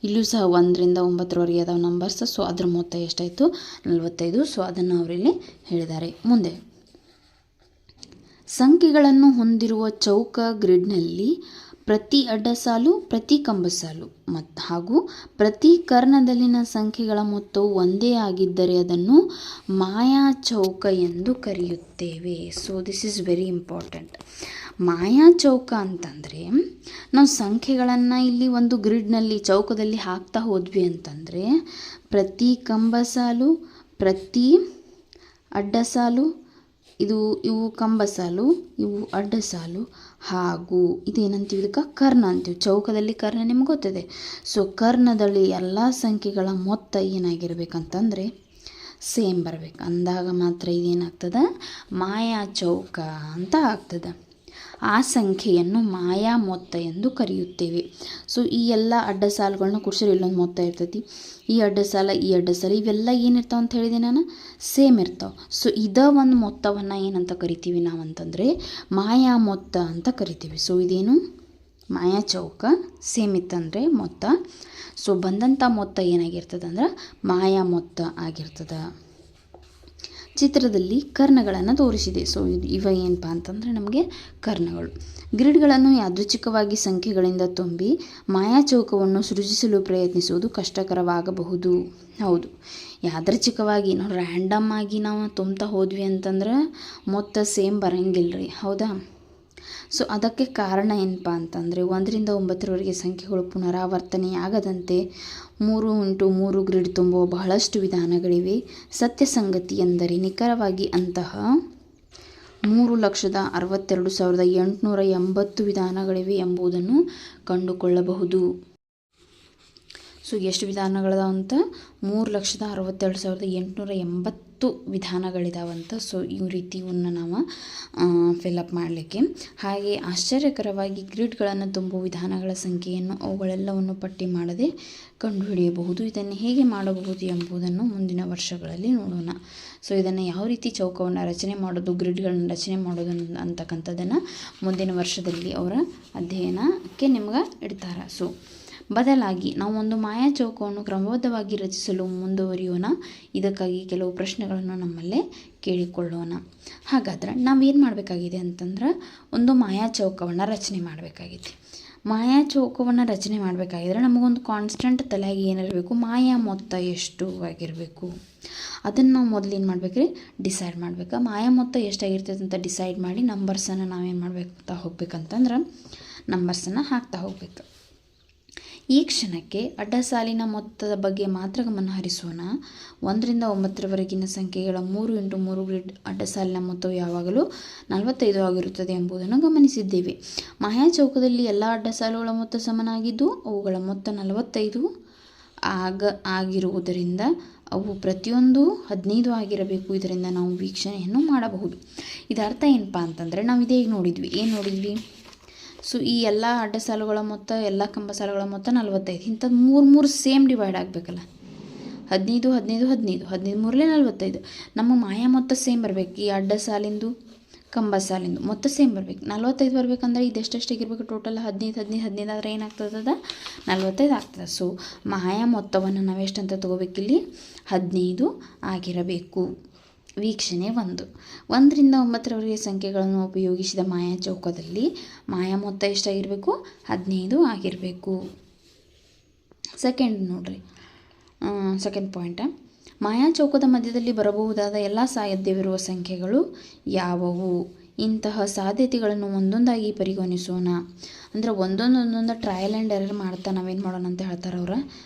ಇಲ್ಲಿಯೂ ಸಹ 1 ರಿಂದ 9ರವರೆಗೆ ಅದಾವ ನಂಬರ್ಸ್. ಸೊ ಅದ್ರ ಮೊತ್ತ ಎಷ್ಟಾಯಿತು? 45. ಸೊ ಅದನ್ನು ಅವರಲ್ಲಿ ಹೇಳಿದ್ದಾರೆ. ಮುಂದೆ, ಸಂಖ್ಯೆಗಳನ್ನು ಹೊಂದಿರುವ ಚೌಕ ಗ್ರಿಡ್ನಲ್ಲಿ ಪ್ರತಿ ಅಡ್ಡ ಸಾಲು, ಪ್ರತಿ ಕಂಬ ಸಾಲು ಹಾಗೂ ಪ್ರತಿ ಕರ್ಣದಲ್ಲಿನ ಸಂಖ್ಯೆಗಳ ಮೊತ್ತವು ಒಂದೇ ಆಗಿದ್ದರೆ ಅದನ್ನು ಮಾಯಾ ಚೌಕ ಎಂದು ಕರೆಯುತ್ತೇವೆ. So this is very important. ಮಾಯಾ ಚೌಕ ಅಂತಂದರೆ ನಾವು ಸಂಖ್ಯೆಗಳನ್ನು ಇಲ್ಲಿ ಒಂದು ಗ್ರಿಡ್ನಲ್ಲಿ ಚೌಕದಲ್ಲಿ ಹಾಕ್ತಾ ಹೋದ್ವಿ ಅಂತಂದರೆ ಪ್ರತಿ ಕಂಬ ಸಾಲು, ಪ್ರತಿ ಅಡ್ಡ ಸಾಲು, ಇವು ಕಂಬ ಸಾಲು, ಇವು ಅಡ್ಡ ಸಾಲು, ಹಾಗೂ ಇದೇನಂತೀವಿ, ಇದಕ್ಕೆ ಕರ್ಣ ಅಂತೀವಿ. ಚೌಕದಲ್ಲಿ ಕರ್ಣ ನಿಮ್ಗೆ ಗೊತ್ತಿದೆ. ಸೊ ಕರ್ಣದಲ್ಲಿ ಎಲ್ಲ ಸಂಖ್ಯೆಗಳ ಮೊತ್ತ ಏನಾಗಿರ್ಬೇಕಂತಂದರೆ ಸೇಮ್ ಬರಬೇಕು. ಅಂದಾಗ ಮಾತ್ರ ಇದೇನಾಗ್ತದೆ? ಮಾಯಾ ಚೌಕ ಅಂತ ಆಗ್ತದೆ. ಆ ಸಂಖ್ಯೆಯನ್ನು ಮಾಯಾ ಮೊತ್ತ ಎಂದು ಕರೆಯುತ್ತೇವೆ. ಸೊ ಈ ಎಲ್ಲ ಅಡ್ಡ ಸಾಲುಗಳನ್ನ ಕೂಡಿಸಿದ್ರೆ ಇಲ್ಲೊಂದು ಮೊತ್ತ ಇರ್ತೈತಿ. ಈ ಅಡ್ಡ ಸಾಲ ಇವೆಲ್ಲ ಏನಿರ್ತಾವೆ ಅಂತ ಹೇಳಿದೆ ನಾನು? ಸೇಮ್ ಇರ್ತಾವೆ. ಸೊ ಒಂದು ಮೊತ್ತವನ್ನು ಏನಂತ ಕರಿತೀವಿ ನಾವಂತಂದರೆ ಮಾಯಾ ಮೊತ್ತ ಅಂತ ಕರಿತೀವಿ. ಸೊ ಇದೇನು? ಮಾಯಾ ಚೌಕ. ಸೇಮ್ ಇತ್ತಂದರೆ ಮೊತ್ತ. ಸೊ ಬಂದಂಥ ಮೊತ್ತ ಏನಾಗಿರ್ತದೆ ಅಂದ್ರೆ ಮಾಯಾ ಮೊತ್ತ ಆಗಿರ್ತದೆ. ಚಿತ್ರದಲ್ಲಿ ಕರ್ಣಗಳನ್ನು ತೋರಿಸಿದೆ. ಸೊ ಇವ ಏನಪ್ಪ ಅಂತಂದರೆ ನಮಗೆ ಕರ್ಣಗಳು. ಗ್ರಿಡ್ಗಳನ್ನು ಯಾದೃಚ್ಛಿಕವಾಗಿ ಸಂಖ್ಯೆಗಳಿಂದ ತುಂಬಿ ಮಾಯಾಚೌಕವನ್ನು ಸೃಜಿಸಲು ಪ್ರಯತ್ನಿಸುವುದು ಕಷ್ಟಕರವಾಗಬಹುದು. ಹೌದು, ಯಾದೃಚ್ಛಿಕವಾಗಿ ನಾವು ರ್ಯಾಂಡಮ್ ಆಗಿ ನಾವು ತುಂಬ್ತಾ ಹೋದ್ವಿ ಅಂತಂದ್ರೆ ಮೊತ್ತ ಸೇಮ್ ಬರಂಗಿಲ್ಲ ರೀ. ಹೌದಾ? ಸೊ ಅದಕ್ಕೆ ಕಾರಣ ಏನಪ್ಪ ಅಂತಂದರೆ 1 ರಿಂದ 9ರವರೆಗೆ ಸಂಖ್ಯೆಗಳು ಪುನರಾವರ್ತನೆಯಾಗದಂತೆ 3x3 ಗ್ರಿಡ್ ತುಂಬುವ ಬಹಳಷ್ಟು ವಿಧಾನಗಳಿವೆ. ಸತ್ಯ ಸಂಗತಿ ಎಂದರೆ ನಿಖರವಾಗಿ ಅಂತಹ 3,62,880 ವಿಧಾನಗಳಿವೆ ಎಂಬುದನ್ನು ಕಂಡುಕೊಳ್ಳಬಹುದು. ಸೊ ಎಷ್ಟು ವಿಧಾನಗಳದಾವಂತ 3,62,880 ವಿಧಾನಗಳಿದಾವಂತ. ಸೊ ಈ ರೀತಿ ಇವನ್ನ ನಾವು ಫಿಲಪ್ ಮಾಡಲಿಕ್ಕೆ. ಹಾಗೆ ಆಶ್ಚರ್ಯಕರವಾಗಿ ಗ್ರಿಡ್ಗಳನ್ನು ತುಂಬುವ ವಿಧಾನಗಳ ಸಂಖ್ಯೆಯನ್ನು ಅವುಗಳೆಲ್ಲವನ್ನು ಪಟ್ಟಿ ಮಾಡದೆ ಕಂಡುಹಿಡಿಯಬಹುದು. ಇದನ್ನು ಹೇಗೆ ಮಾಡಬಹುದು ಎಂಬುದನ್ನು ಮುಂದಿನ ವರ್ಷಗಳಲ್ಲಿ ನೋಡೋಣ. ಸೊ ಇದನ್ನು ಯಾವ ರೀತಿ ಚೌಕವನ್ನು ರಚನೆ ಮಾಡೋದು, ಗ್ರಿಡ್ಗಳನ್ನು ರಚನೆ ಮಾಡೋದು ಅಂತಕ್ಕಂಥದ್ದನ್ನು ಮುಂದಿನ ವರ್ಷದಲ್ಲಿ ಅವರ ಅಧ್ಯಯನಕ್ಕೆ ನಿಮ್ಗೆ ಇಡ್ತಾರೆ. ಸೊ ಬದಲಾಗಿ ನಾವು ಒಂದು ಮಾಯಾ ಚೌಕವನ್ನು ಕ್ರಮಬದ್ಧವಾಗಿ ರಚಿಸಲು ಮುಂದುವರಿಯೋಣ. ಇದಕ್ಕಾಗಿ ಕೆಲವು ಪ್ರಶ್ನೆಗಳನ್ನು ನಮ್ಮಲ್ಲೇ ಕೇಳಿಕೊಳ್ಳೋಣ. ಹಾಗಾದ್ರೆ ನಾವೇನು ಮಾಡಬೇಕಾಗಿದೆ ಅಂತಂದ್ರೆ ಒಂದು ಮಾಯಾ ಚೌಕವನ್ನು ರಚನೆ ಮಾಡಬೇಕಾಗಿದೆ. ಮಾಯಾ ಚೌಕವನ್ನು ರಚನೆ ಮಾಡಬೇಕಾಗಿದ್ರೆ ನಮಗೊಂದು ಕಾನ್ಸ್ಟೆಂಟ್ ತಲೆಯಾಗಿ ಏನಿರಬೇಕು, ಮಾಯಾ ಮೊತ್ತ ಎಷ್ಟು ಆಗಿರಬೇಕು ಅದನ್ನು ನಾವು ಮೊದಲು ಏನು ಮಾಡಬೇಕ್ರಿ, ಡಿಸೈಡ್ ಮಾಡಬೇಕು. ಮಾಯಾ ಮೊತ್ತ ಎಷ್ಟಾಗಿರ್ತದೆ ಅಂತ ಡಿಸೈಡ್ ಮಾಡಿ ನಂಬರ್ಸನ್ನು ನಾವೇನು ಮಾಡಬೇಕು ಹೋಗ್ಬೇಕಂತಂದ್ರೆ ನಂಬರ್ಸನ್ನು ಹಾಕ್ತಾ ಹೋಗ್ಬೇಕು. ಈ ಕ್ಷಣಕ್ಕೆ ಅಡ್ಡ ಸಾಲಿನ ಮೊತ್ತದ ಬಗ್ಗೆ ಮಾತ್ರ ಗಮನ ಹರಿಸೋಣ. 1 ರಿಂದ 9ರವರೆಗಿನ ಸಂಖ್ಯೆಗಳ 3 × 3 ಗ್ರಿಡ್ ಅಡ್ಡ ಸಾಲಿನ ಮೊತ್ತವು ಯಾವಾಗಲೂ 45 ಆಗಿರುತ್ತದೆ ಎಂಬುದನ್ನು ಗಮನಿಸಿದ್ದೇವೆ. ಮಾಯಾ ಚೌಕದಲ್ಲಿ ಎಲ್ಲ ಅಡ್ಡ ಸಾಲುಗಳ ಮೊತ್ತ ಸಮನಾಗಿದ್ದು ಅವುಗಳ ಮೊತ್ತ 45 ಆಗಿರುವುದರಿಂದ ಅವು ಪ್ರತಿಯೊಂದು 15 ಆಗಿರಬೇಕು. ಇದರಿಂದ ನಾವು ವೀಕ್ಷಣೆಯನ್ನು ಮಾಡಬಹುದು. ಇದರ ಅರ್ಥ ಏನಪ್ಪ ಅಂತಂದರೆ ನಾವು ಇದೇ ಈಗ ನೋಡಿದ್ವಿ. ಏನು ನೋಡಿದ್ವಿ? ಸೊ ಈ ಎಲ್ಲ ಅಡ್ಡ ಸಾಲುಗಳ ಮೊತ್ತ, ಎಲ್ಲ ಕಂಬ ಸಾಲುಗಳ ಮೊತ್ತ 45. ಇಂಥದ್ದು 3 ಸೇಮ್ ಡಿವೈಡ್ ಆಗಬೇಕಲ್ಲ. 15 15 15 15 3 45. ನಮ್ಮ ಮಾಯಾ ಮೊತ್ತ ಸೇಮ್ ಬರಬೇಕು. ಈ ಅಡ್ಡ ಸಾಲಿಂದು ಕಂಬ ಸಾಲಿಂದು ಮೊತ್ತ ಸೇಮ್ ಬರಬೇಕು. 45 ಬರಬೇಕಂದ್ರೆ ಇದೆಷ್ಟೆಷ್ಟಾಗಿರ್ಬೇಕು? ಟೋಟಲ್ 15 15 15 ಆದರೆ ಏನಾಗ್ತದ? 45 ಆಗ್ತದೆ. ಸೊ ಮಾಯಾ ಮೊತ್ತವನ್ನು ನಾವು ಎಷ್ಟಂತ ತೊಗೋಬೇಕಿಲ್ಲಿ? 15 ಆಗಿರಬೇಕು. ವೀಕ್ಷಣೆ 1. 1 ರಿಂದ 9ರವರೆಗೆ ಸಂಖ್ಯೆಗಳನ್ನು ಉಪಯೋಗಿಸಿದ ಮಾಯಾ ಚೌಕದಲ್ಲಿ ಮಾಯಾ ಮೊತ್ತ ಎಷ್ಟಾಗಿರಬೇಕು? 15 ಆಗಿರಬೇಕು. ಸೆಕೆಂಡ್ ನೋಡ್ರಿ, ಸೆಕೆಂಡ್ ಪಾಯಿಂಟ್, ಮಾಯಾ ಚೌಕದ ಮಧ್ಯದಲ್ಲಿ ಬರಬಹುದಾದ ಎಲ್ಲ ಸಾಧ್ಯವಿರುವ ಸಂಖ್ಯೆಗಳು ಯಾವುವು? ಇಂತಹ ಸಾಧ್ಯತೆಗಳನ್ನು ಒಂದೊಂದಾಗಿ ಪರಿಗಣಿಸೋಣ. ಅಂದರೆ ಒಂದೊಂದು ಟ್ರಯಲ್ ಆ್ಯಂಡ್ ಎರರ್ ಮಾಡ್ತಾ ನಾವೇನು ಮಾಡೋಣ ಅಂತ ಹೇಳ್ತಾರೆ ಅವರು,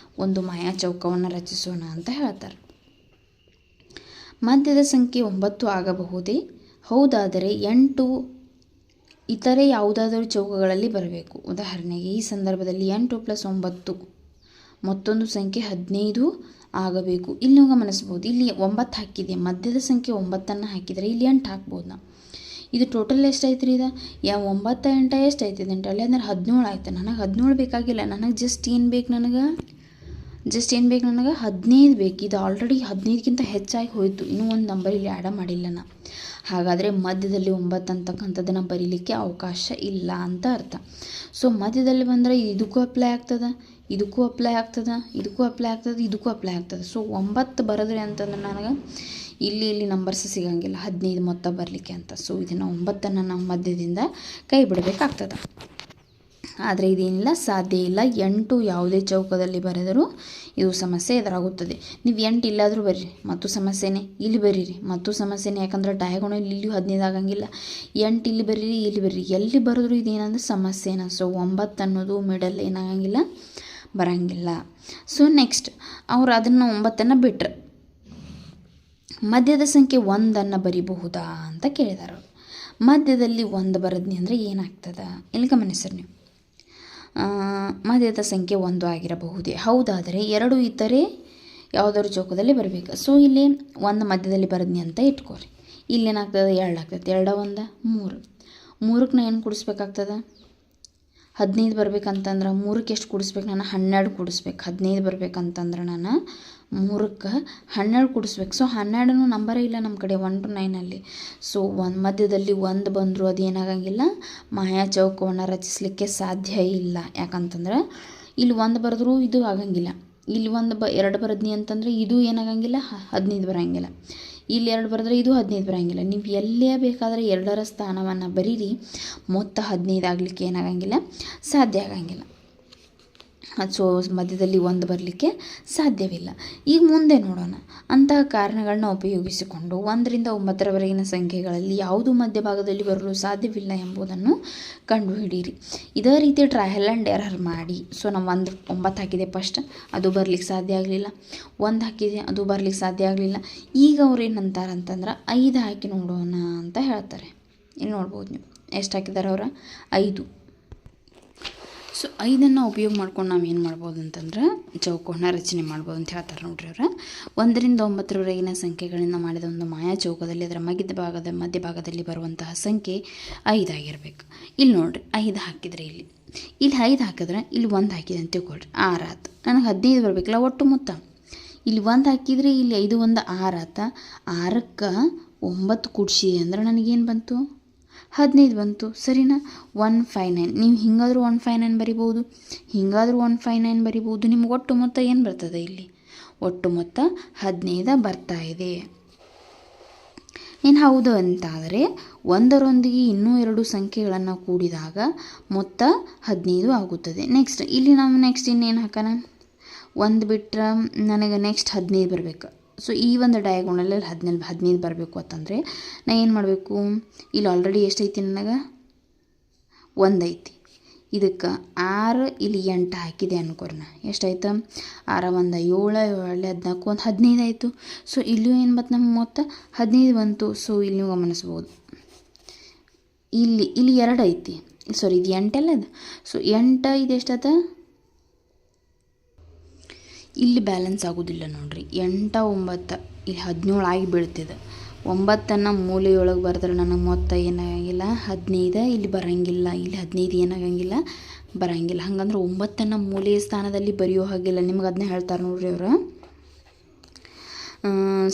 ಒಂದು ಮಾಯಾ ಚೌಕವನ್ನು ರಚಿಸೋಣ ಅಂತ ಹೇಳ್ತಾರೆ. ಮಧ್ಯದ ಸಂಖ್ಯೆ 9 ಆಗಬಹುದೇ? ಹೌದಾದರೆ 8 ಇತರೆ ಯಾವುದಾದರೂ ಚೌಕಗಳಲ್ಲಿ ಬರಬೇಕು. ಉದಾಹರಣೆಗೆ ಈ ಸಂದರ್ಭದಲ್ಲಿ 8 + 9 ಮತ್ತೊಂದು ಸಂಖ್ಯೆ 15 ಆಗಬೇಕು. ಇಲ್ಲಿ ನೀವು ಗಮನಿಸ್ಬೋದು, ಇಲ್ಲಿ 9 ಹಾಕಿದೆ, ಮಧ್ಯದ ಸಂಖ್ಯೆ 9 ಹಾಕಿದರೆ ಇಲ್ಲಿ 8 ಹಾಕ್ಬೋದು ನಾವು. ಇದು ಟೋಟಲ್ ಎಷ್ಟಾಯ್ತು ರೀ? 9 8 ಎಷ್ಟಾಯ್ತು? 8 ಅಲ್ಲಿ ಅಂದರೆ 17 ಆಯ್ತು. ನನಗೆ 17 ಬೇಕಾಗಿಲ್ಲ. ನನಗೆ ಜಸ್ಟ್ ಏನು ಬೇಕು? ನನಗೆ 15 ಬೇಕು. ಇದು ಆಲ್ರೆಡಿ 15ಕ್ಕಿಂತ ಹೆಚ್ಚಾಗಿ ಹೋಯಿತು. ಇನ್ನೂ ಒಂದು ನಂಬರ್ ಇಲ್ಲಿ ಆ್ಯಡ ಮಾಡಿಲ್ಲ ನಾನು. ಹಾಗಾದರೆ ಮಧ್ಯದಲ್ಲಿ 9 ಅಂತಕ್ಕಂಥದ್ದನ್ನು ಬರೀಲಿಕ್ಕೆ ಅವಕಾಶ ಇಲ್ಲ ಅಂತ ಅರ್ಥ. ಸೊ ಮಧ್ಯದಲ್ಲಿ ಬಂದರೆ ಇದಕ್ಕೂ ಅಪ್ಲೈ ಆಗ್ತದೆ, ಇದಕ್ಕೂ ಅಪ್ಲೈ ಆಗ್ತದೆ, ಇದಕ್ಕೂ ಅಪ್ಲೈ ಆಗ್ತದೆ, ಇದಕ್ಕೂ ಅಪ್ಲೈ ಆಗ್ತದೆ. ಸೊ 9 ಬರೋದ್ರಿ ಅಂತಂದ್ರೆ ನನಗೆ ಇಲ್ಲಿ ನಂಬರ್ಸ್ ಸಿಗೋಂಗಿಲ್ಲ 15 ಮೊತ್ತ ಬರಲಿಕ್ಕೆ ಅಂತ. ಸೊ ಇದನ್ನು 9ಅನ್ನು ನಾವು ಮಧ್ಯದಿಂದ ಕೈ ಬಿಡಬೇಕಾಗ್ತದೆ. ಆದರೆ ಇದೇನಿಲ್ಲ, ಸಾಧ್ಯ ಇಲ್ಲ. 8 ಯಾವುದೇ ಚೌಕದಲ್ಲಿ ಬರೆದರೂ ಇದು ಸಮಸ್ಯೆ ಎದುರಾಗುತ್ತದೆ. ನೀವು 8 ಇಲ್ಲಾದರೂ ಬರ್ರಿ, ಮತ್ತು ಸಮಸ್ಯೆನೇ. ಇಲ್ಲಿ ಬರೀರಿ, ಮತ್ತು ಸಮಸ್ಯೆನೇ. ಯಾಕಂದ್ರೆ ಡಯಾಗೋನಲ್ ಇಲ್ಲಿಯೂ 15 ಆಗಂಗಿಲ್ಲ. 8 ಇಲ್ಲಿ ಬರೀರಿ, ಇಲ್ಲಿ ಬರ್ರಿ, ಎಲ್ಲಿ ಬರೆದ್ರು ಇದೇನಂದ್ರೆ ಸಮಸ್ಯೆನ. ಸೊ 9 ಅನ್ನೋದು ಮಿಡಲ್ ಏನಾಗಂಗಿಲ್ಲ, ಬರಂಗಿಲ್ಲ. ಸೊ ನೆಕ್ಸ್ಟ್ ಅವ್ರು ಅದನ್ನು 9ಅನ್ನು ಬಿಟ್ರೆ ಮಧ್ಯದ ಸಂಖ್ಯೆ 1ಅನ್ನು ಬರಿಬಹುದಾ ಅಂತ ಕೇಳಿದಾರೆ. ಮಧ್ಯದಲ್ಲಿ 1 ಬರದ್ನಿ ಅಂದರೆ ಏನಾಗ್ತದೆ? ಇಲ್ಲಿ ಗಮನಿಸ್ರಿ ನೀವು. ಮಧ್ಯದ ಸಂಖ್ಯೆ 1 ಆಗಿರಬಹುದೇ? ಹೌದಾದರೆ 2 ಇತರೆ ಯಾವುದಾದ್ರು ಚೌಕದಲ್ಲಿ ಬರಬೇಕು. ಸೊ ಇಲ್ಲಿ 1 ಮಧ್ಯದಲ್ಲಿ ಬರದ್ನಿ ಅಂತ ಇಟ್ಕೋರಿ. ಇಲ್ಲೇನಾಗ್ತದೆ? 2 ಆಗ್ತದೆ. 2 1 3. 3ಕ್ಕೆ ನಾನು ಏನು ಕೂಡಿಸ್ಬೇಕಾಗ್ತದೆ? 15 ಬರ್ಬೇಕಂತಂದ್ರೆ 3ಕ್ಕೆ ಎಷ್ಟು ಕೂಡಿಸ್ಬೇಕು? ನಾನು 12 ಕೂಡಿಸ್ಬೇಕು. 15 ಬರ್ಬೇಕಂತಂದ್ರೆ ನಾನು 3ಕ್ಕೆ 12 ಕೂಡಿಸ್ಬೇಕು. ಸೊ 12 ನಂಬರೇ ಇಲ್ಲ ನಮ್ಮ ಕಡೆ 1 to 9ಅಲ್ಲಿ. ಸೊ ಮಧ್ಯದಲ್ಲಿ 1 ಬಂದರೂ ಅದು ಏನಾಗಂಗಿಲ್ಲ, ಮಾಯಾ ಚೌಕವನ್ನು ರಚಿಸಲಿಕ್ಕೆ ಸಾಧ್ಯ ಇಲ್ಲ. ಯಾಕಂತಂದ್ರೆ ಇಲ್ಲಿ 1 ಬರೆದ್ರೂ ಇದು ಆಗಂಗಿಲ್ಲ. ಇಲ್ಲಿ 2 ಬರದ್ನಿ ಅಂತಂದರೆ ಇದು ಏನಾಗಂಗಿಲ್ಲ, 15 ಬರೋಂಗಿಲ್ಲ. ಇಲ್ಲಿ 2 ಬರೆದ್ರೆ ಇದು 15 ಬರೋಂಗಿಲ್ಲ. ನೀವು ಎಲ್ಲೇ ಬೇಕಾದರೆ 2ರ ಸ್ಥಾನವನ್ನು ಬರೀರಿ, ಮೊತ್ತ 15 ಆಗಲಿಕ್ಕೆ ಏನಾಗಂಗಿಲ್ಲ, ಸಾಧ್ಯ ಆಗಂಗಿಲ್ಲ. ಸೊ ಮಧ್ಯದಲ್ಲಿ 1 ಬರಲಿಕ್ಕೆ ಸಾಧ್ಯವಿಲ್ಲ. ಈಗ ಮುಂದೆ ನೋಡೋಣ. ಅಂತಹ ಕಾರಣಗಳನ್ನ ಉಪಯೋಗಿಸಿಕೊಂಡು 1 ರಿಂದ 9ರವರೆಗಿನ ಸಂಖ್ಯೆಗಳಲ್ಲಿ ಯಾವುದು ಮಧ್ಯಭಾಗದಲ್ಲಿ ಬರಲು ಸಾಧ್ಯವಿಲ್ಲ ಎಂಬುದನ್ನು ಕಂಡುಹಿಡಿಯಿರಿ. ಇದೇ ರೀತಿ ಟ್ರಯಲ್ ಆ್ಯಂಡ್ ಎರರ್ ಮಾಡಿ. ಸೊ ನಾವು 9 ಹಾಕಿದೆ ಫಸ್ಟ್, ಅದು ಬರಲಿಕ್ಕೆ ಸಾಧ್ಯ ಆಗಲಿಲ್ಲ. 1 ಹಾಕಿದೆ, ಅದು ಬರಲಿಕ್ಕೆ ಸಾಧ್ಯ ಆಗಲಿಲ್ಲ. ಈಗ ಅವ್ರು ಏನಂತಾರೆ ಅಂತಂದ್ರೆ 5 ಹಾಕಿ ನೋಡೋಣ ಅಂತ ಹೇಳ್ತಾರೆ. ಇಲ್ಲಿ ನೋಡ್ಬೋದು ನೀವು ಎಷ್ಟು ಹಾಕಿದ್ದಾರೆ ಅವ್ರು, 5. ಸೊ 5 ಉಪಯೋಗ ಮಾಡ್ಕೊಂಡು ನಾವು ಏನು ಮಾಡ್ಬೋದು ಅಂತಂದ್ರೆ ಚೌಕವನ್ನು ರಚನೆ ಮಾಡ್ಬೋದು ಅಂತ ಹೇಳ್ತಾರೆ ನೋಡ್ರಿ ಅವ್ರು. 1 ರಿಂದ 9ರವರೆಗಿನ ಸಂಖ್ಯೆಗಳಿಂದ ಮಾಡಿದ ಒಂದು ಮಾಯಾ ಚೌಕದಲ್ಲಿ ಅದರ ಮಧ್ಯಭಾಗದಲ್ಲಿ ಬರುವಂತಹ ಸಂಖ್ಯೆ 5 ಆಗಿರಬೇಕು. ಇಲ್ಲಿ ನೋಡ್ರಿ 5 ಹಾಕಿದರೆ ಇಲ್ಲಿ 5 ಹಾಕಿದ್ರೆ ಇಲ್ಲಿ 1 ಹಾಕಿದೆ ಅಂತ ತಿಳ್ಕೊಳ್ರಿ, 6 ಆಯ್ತು. ನನಗೆ 15 ಬರಬೇಕಲ್ಲ ಒಟ್ಟು ಮೊತ್ತ. ಇಲ್ಲಿ 1 ಹಾಕಿದರೆ ಇಲ್ಲಿ 5 1 6 ಆಯ್ತು. 6ಕ್ಕೆ 9 ಕೂಡಿಸಿ ಅಂದ್ರೆ ನನಗೇನು ಬಂತು? 15 ಬಂತು. ಸರಿನಾ? 159. ನೀವು ಹಿಂಗಾದರೂ 159 ಬರಿಬೋದು, ಹಿಂಗಾದರೂ 159 ಬರಿಬೋದು. ನಿಮ್ಗೆ ಒಟ್ಟು ಮೊತ್ತ ಏನು ಬರ್ತದೆ? ಇಲ್ಲಿ ಒಟ್ಟು ಮೊತ್ತ 15 ಬರ್ತಾ ಇದೆ. ಏನು ಹೌದು ಅಂತಾದರೆ 1ರೊಂದಿಗೆ ಇನ್ನೂ 2 ಸಂಖ್ಯೆಗಳನ್ನು ಕೂಡಿದಾಗ ಮೊತ್ತ 15 ಆಗುತ್ತದೆ. ನೆಕ್ಸ್ಟ್ ಇಲ್ಲಿ ನಾವು ಇನ್ನೇನು ಹಾಕೋಣ? 1 ಬಿಟ್ಟರೆ ನನಗೆ ನೆಕ್ಸ್ಟ್ 15 ಬರಬೇಕು. ಸೊ ಈ ಒಂದು ಡಯಾಗೋನಲಲ್ಲಿ 15 ಬರಬೇಕು ಅಂತಂದರೆ ನಾ ಏನು ಮಾಡಬೇಕು? ಇಲ್ಲಿ ಆಲ್ರೆಡಿ ಎಷ್ಟೈತಿ ನನಗೆ? 1 ಐತಿ. ಇದಕ್ಕೆ 6 ಇಲ್ಲಿ 8 ಹಾಕಿದೆ ಅನ್ಕೋರ್ನ, ಎಷ್ಟಾಯ್ತು? 6 1 7 7 14 ಒಂದು 15 ಆಯಿತು. ಸೊ ಇಲ್ಲಿಯೂ ಏನು ಬಂತು ನಮ್ಗೆ ಮೊತ್ತ? 15 ಬಂತು. ಸೊ ಇಲ್ಲಿ ನೀವು ಗಮನಿಸ್ಬೋದು, ಇಲ್ಲಿ 2 ಐತಿ, ಸಾರಿ ಇದು 8 ಅಲ್ಲ ಅದು. ಸೊ 8 ಇದು ಎಷ್ಟಾಯ್ತು? ಇಲ್ಲಿ ಬ್ಯಾಲೆನ್ಸ್ ಆಗೋದಿಲ್ಲ ನೋಡ್ರಿ. 8 9 ಇಲ್ಲಿ 17 ಆಗಿ ಬೀಳ್ತಿದೆ. 9 ಮೂಲೆಯೊಳಗೆ ಬರೆದ್ರೆ ನನಗೆ ಮೊತ್ತ ಏನಾಗಂಗಿಲ್ಲ? 15 ಇಲ್ಲಿ ಬರೋಂಗಿಲ್ಲ. ಇಲ್ಲಿ 15 ಏನಾಗಂಗಿಲ್ಲ? ಬರೋಂಗಿಲ್ಲ. ಹಂಗಂದ್ರೆ 9 ಮೂಲೆಯ ಸ್ಥಾನದಲ್ಲಿ ಬರೆಯೋ ಹಾಗಿಲ್ಲ. ನಿಮ್ಗೆ ಅದನ್ನೇ ಹೇಳ್ತಾರೆ ನೋಡ್ರಿ ಅವರು.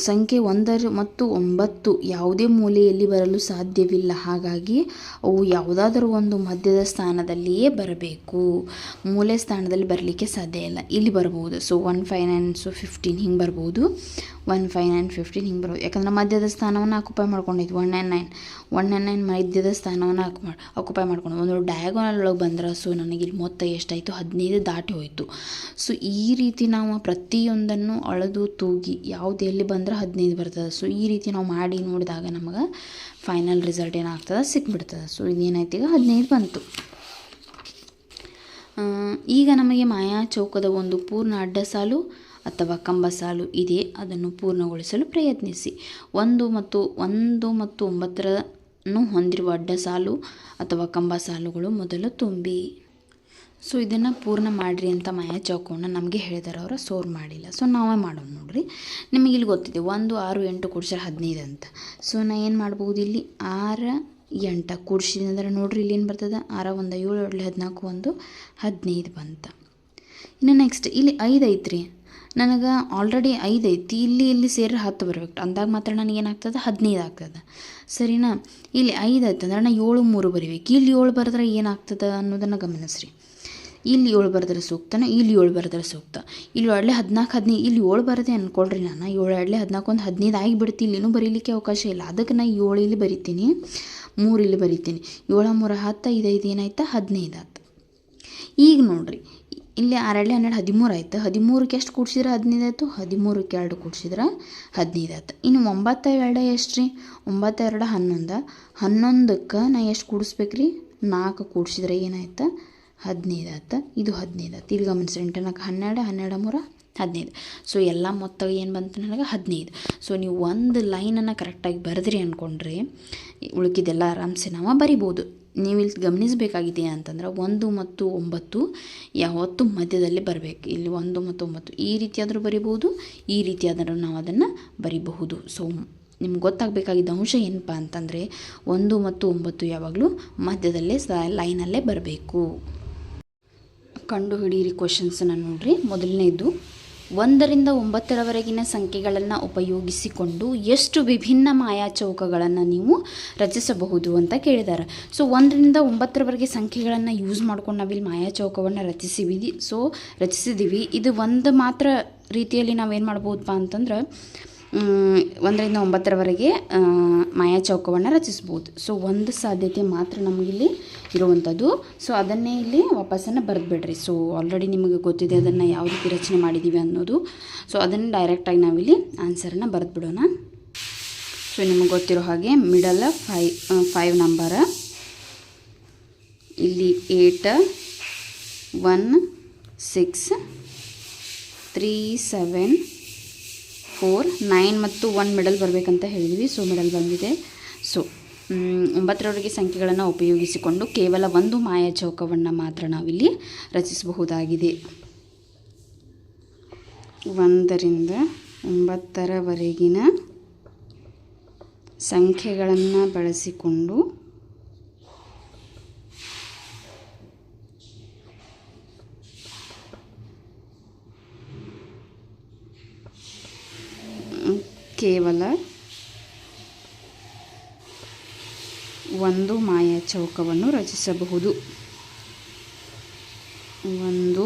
ಸಂಖ್ಯೆ 1 ಮತ್ತು 9 ಯಾವುದೇ ಮೂಲೆಯಲ್ಲಿ ಬರಲು ಸಾಧ್ಯವಿಲ್ಲ. ಹಾಗಾಗಿ ಅವು ಯಾವುದಾದರೂ ಒಂದು ಮಧ್ಯದ ಸ್ಥಾನದಲ್ಲಿಯೇ ಬರಬೇಕು. ಮೂಲೆ ಸ್ಥಾನದಲ್ಲಿ ಬರಲಿಕ್ಕೆ ಸಾಧ್ಯ ಇಲ್ಲ. ಇಲ್ಲಿ ಬರ್ಬೋದು. ಸೊ 159 ಸೊ 15 ಹಿಂಗೆ ಬರ್ಬೋದು. 159 15 ಹಿಂಗೆ ಬರ್ಬೋದು. ಯಾಕಂದ್ರೆ ಮಧ್ಯದ ಸ್ಥಾನವನ್ನು ಆಕ್ಯುಪೈ ಮಾಡ್ಕೊಂಡೈತಿ. 199 ಮಧ್ಯದ ಸ್ಥಾನವನ್ನು ಆಕ್ಯುಪೈ ಮಾಡ್ಕೊಂಡು ಒಂದು ಡಯಾಗೋನಲ್ ಒಳಗೆ ಬಂದ್ರೆ ಸೊ ನನಗಿಲ್ಲಿ ಮೊತ್ತ ಎಷ್ಟಾಯಿತು? 15 ದಾಟಿ ಹೋಯಿತು. ಸೊ ಈ ರೀತಿ ನಾವು ಪ್ರತಿಯೊಂದನ್ನು ಅಳೆದು ತೂಗಿ ಯಾವುದು ಎಲ್ಲಿ ಬಂದ್ರೆ 15 ಬರ್ತದೆ. ಸೊ ಈ ರೀತಿ ನಾವು ಮಾಡಿ ನೋಡಿದಾಗ ನಮಗೆ ಫೈನಲ್ ರಿಸಲ್ಟ್ ಏನಾಗ್ತದೆ? ಸಿಕ್ಬಿಡ್ತದೆ. ಸೊ ಇದೇನಾಯ್ತು? ಈಗ 15 ಬಂತು. ಈಗ ನಮಗೆ ಮಾಯಾ ಚೌಕದ ಒಂದು ಪೂರ್ಣ ಅಡ್ಡ ಸಾಲು ಅಥವಾ ಕಂಬ ಸಾಲು ಇದೆ. ಅದನ್ನು ಪೂರ್ಣಗೊಳಿಸಲು ಪ್ರಯತ್ನಿಸಿ. 1 ಮತ್ತು 9 ಹೊಂದಿರುವ ಅಡ್ಡ ಸಾಲು ಅಥವಾ ಕಂಬ ಸಾಲುಗಳು ಮೊದಲು ತುಂಬಿ. ಸೊ ಇದನ್ನು ಪೂರ್ಣ ಮಾಡಿರಿ ಅಂತ ಮಾಯಾ ಚೌಕವನ್ನು ನಮಗೆ ಹೇಳಿದಾರೆ ಅವರು, ಸೋರ್ ಮಾಡಿಲ್ಲ. ಸೊ ನಾವೇ ಮಾಡೋಣ ನೋಡ್ರಿ. ನಿಮಗೆ ಇಲ್ಲಿ ಗೊತ್ತಿದೆ 1 6 8 ಕೂಡಿಸಿದ್ರೆ 15 ಅಂತ. ಸೊ ನಾ ಏನು ಮಾಡ್ಬೋದು? ಇಲ್ಲಿ 6 8 ಕೂಡಿಸಿದ್ರೆ ನೋಡ್ರಿ ಇಲ್ಲಿ ಏನು ಬರ್ತದೆ? 6 1 7 7 14 15 ಬಂತ. ಇನ್ನು ನೆಕ್ಸ್ಟ್ ಇಲ್ಲಿ 5 ಐತ್ರಿ. ನನಗೆ ಆಲ್ರೆಡಿ 5 ಐತಿ. ಇಲ್ಲಿ ಸೇರಿ 10 ಬರ್ಬೇಕು. ಅಂದಾಗ ಮಾತ್ರ ನನಗೇನಾಗ್ತದೆ? 15 ಆಗ್ತದೆ. ಸರಿನಾ? ಇಲ್ಲಿ 5 ಆಯ್ತು ಅಂದ್ರೆ ನಾನು 7 3 ಬರಿಬೇಕು. ಇಲ್ಲಿ 7 ಬರೆದ್ರೆ ಏನಾಗ್ತದೆ ಅನ್ನೋದನ್ನು ಗಮನಿಸ್ರಿ. ಇಲ್ಲಿ 7 ಬರೆದ್ರೆ ಸೂಕ್ತನ, ಇಲ್ಲಿ 7 ಬರೆದ್ರೆ ಸೂಕ್ತ. ಇಲ್ಲಿ 2 14 15 ಇಲ್ಲಿ 7 ಬರದೆ ಅಂದ್ಕೊಳ್ರಿ. ನಾನು 7 2 14 ಒಂದು 15 ಆಗಿಬಿಡ್ತಿ. ಇಲ್ಲಿನೂ ಬರೀಲಿಕ್ಕೆ ಅವಕಾಶ ಇಲ್ಲ. ಅದಕ್ಕೆ ನಾನು 7 ಇಲ್ಲಿ ಬರಿತೀನಿ, 3 ಇಲ್ಲಿ ಬರಿತೀನಿ. 7 3 10 5 5 ಏನಾಯ್ತು? 15 ಆಯ್ತು. ಈಗ ನೋಡ್ರಿ ಇಲ್ಲಿ 6 2 12 13 ಆಯ್ತು. 13ಕ್ಕೆ ಎಷ್ಟು ಕೂಡಿಸಿದ್ರೆ 15 ಆಯಿತು? 13ಕ್ಕೆ 2 ಕೂಡಿಸಿದ್ರೆ 15 ಆಯ್ತು. ಇನ್ನು 9 2 ಎಷ್ಟು ರೀ? 9 2 11. 11ಕ್ಕೆ ನಾ ಎಷ್ಟು ಕೂಡಿಸ್ಬೇಕು ರೀ? 4 ಕೂಡಿಸಿದ್ರೆ ಏನಾಯ್ತು? 15 ಆಯ್ತು. ಇದು 15 ಆಯ್ತು. ಇಲ್ಲಿ ಗಮನಿಸ್ರಿ. 8 4 12 12 3 15. ಸೊ ಎಲ್ಲ ಮೊತ್ತ ಏನು ಬಂತು ನನಗೆ? 15. ಸೊ ನೀವು ಒಂದು ಲೈನನ್ನು ಕರೆಕ್ಟಾಗಿ ಬರೆದ್ರಿ ಅಂದ್ಕೊಂಡ್ರೆ ಉಳ್ಕಿದೆಲ್ಲ ಆರಾಮ್ಸೆ ನಾವು ಬರಿಬೋದು. ನೀವು ಇಲ್ಲಿ ಗಮನಿಸಬೇಕಾಗಿದೆ ಅಂತಂದ್ರೆ 1 ಮತ್ತು 9 ಯಾವತ್ತೂ ಮಧ್ಯದಲ್ಲಿ ಬರಬೇಕು. ಇಲ್ಲಿ 1 ಮತ್ತು 9 ಈ ರೀತಿಯಾದರೂ ಬರಿಬೋದು, ಈ ರೀತಿಯಾದರೂ ನಾವು ಅದನ್ನು ಬರಿಬಹುದು. ಸೊ ನಿಮ್ಗೆ ಗೊತ್ತಾಗಬೇಕಾಗಿದ್ದ ಅಂಶ ಏನಪ್ಪ ಅಂತಂದರೆ 1 ಮತ್ತು 9 ಯಾವಾಗಲೂ ಮಧ್ಯದಲ್ಲೇ ಲೈನಲ್ಲೇ ಬರಬೇಕು. ಕಂಡು ಹಿಡಿಯಿರಿ ಕ್ವಶನ್ಸನ್ನು ನೋಡ್ರಿ. ಮೊದಲನೇದು 1 ರಿಂದ 9ರವರೆಗಿನ ಸಂಖ್ಯೆಗಳನ್ನು ಉಪಯೋಗಿಸಿಕೊಂಡು ಎಷ್ಟು ವಿಭಿನ್ನ ಮಾಯಾ ಚೌಕಗಳನ್ನು ನೀವು ರಚಿಸಬಹುದು ಅಂತ ಕೇಳಿದ್ದಾರೆ. ಸೊ 1 ರಿಂದ 9ರವರೆಗೆ ಸಂಖ್ಯೆಗಳನ್ನು ಯೂಸ್ ಮಾಡ್ಕೊಂಡು ನಾವಿಲ್ಲಿ ಮಾಯಾ ಚೌಕವನ್ನು ರಚಿಸಿದ್ದೀವಿ. ಇದು ಒಂದು ಮಾತ್ರ ರೀತಿಯಲ್ಲಿ ನಾವೇನು ಮಾಡ್ಬೋದಪ್ಪ ಅಂತಂದ್ರೆ 1 ರಿಂದ 9ರವರೆಗೆ ಮಾಯಾ ಚೌಕವನ್ನು ರಚಿಸ್ಬೋದು. ಸೊ ಒಂದು ಸಾಧ್ಯತೆ ಮಾತ್ರ ನಮಗಿಲ್ಲಿ ಇರುವಂಥದ್ದು. ಸೊ ಅದನ್ನೇ ಇಲ್ಲಿ ವಾಪಸ್ಸನ್ನು ಬರೆದ್ಬಿಡ್ರಿ. ಸೊ ಆಲ್ರೆಡಿ ನಿಮಗೆ ಗೊತ್ತಿದೆ ಅದನ್ನು ಯಾವ ರೀತಿ ರಚನೆ ಮಾಡಿದ್ದೀವಿ ಅನ್ನೋದು. ಸೊ ಅದನ್ನು ಡೈರೆಕ್ಟಾಗಿ ನಾವಿಲ್ಲಿ ಆನ್ಸರನ್ನು ಬರೆದ್ಬಿಡೋಣ. ಸೊ ನಿಮಗೆ ಗೊತ್ತಿರೋ ಹಾಗೆ ಮಿಡಲ್ 5 ನಂಬರ, ಇಲ್ಲಿ 8 1 6 3 7 4 9 ಮತ್ತು 1 ಮಿಡಲ್ ಬರಬೇಕಂತ ಹೇಳಿದ್ವಿ. ಸೊ ಮಿಡಲ್ ಬಂದಿದೆ. ಸೊ 9ರವರೆಗೆ ಸಂಖ್ಯೆಗಳನ್ನು ಉಪಯೋಗಿಸಿಕೊಂಡು ಕೇವಲ ಒಂದು ಮಾಯಾಚೌಕವನ್ನು ಮಾತ್ರ ನಾವಿಲ್ಲಿ ರಚಿಸಬಹುದಾಗಿದೆ. 1ರಿಂದ 9ರವರೆಗಿನ ಸಂಖ್ಯೆಗಳನ್ನು ಬಳಸಿಕೊಂಡು ಕೇವಲ ಒಂದು ಮಾಯಾಚೌಕವನ್ನು ರಚಿಸಬಹುದು. ಒಂದು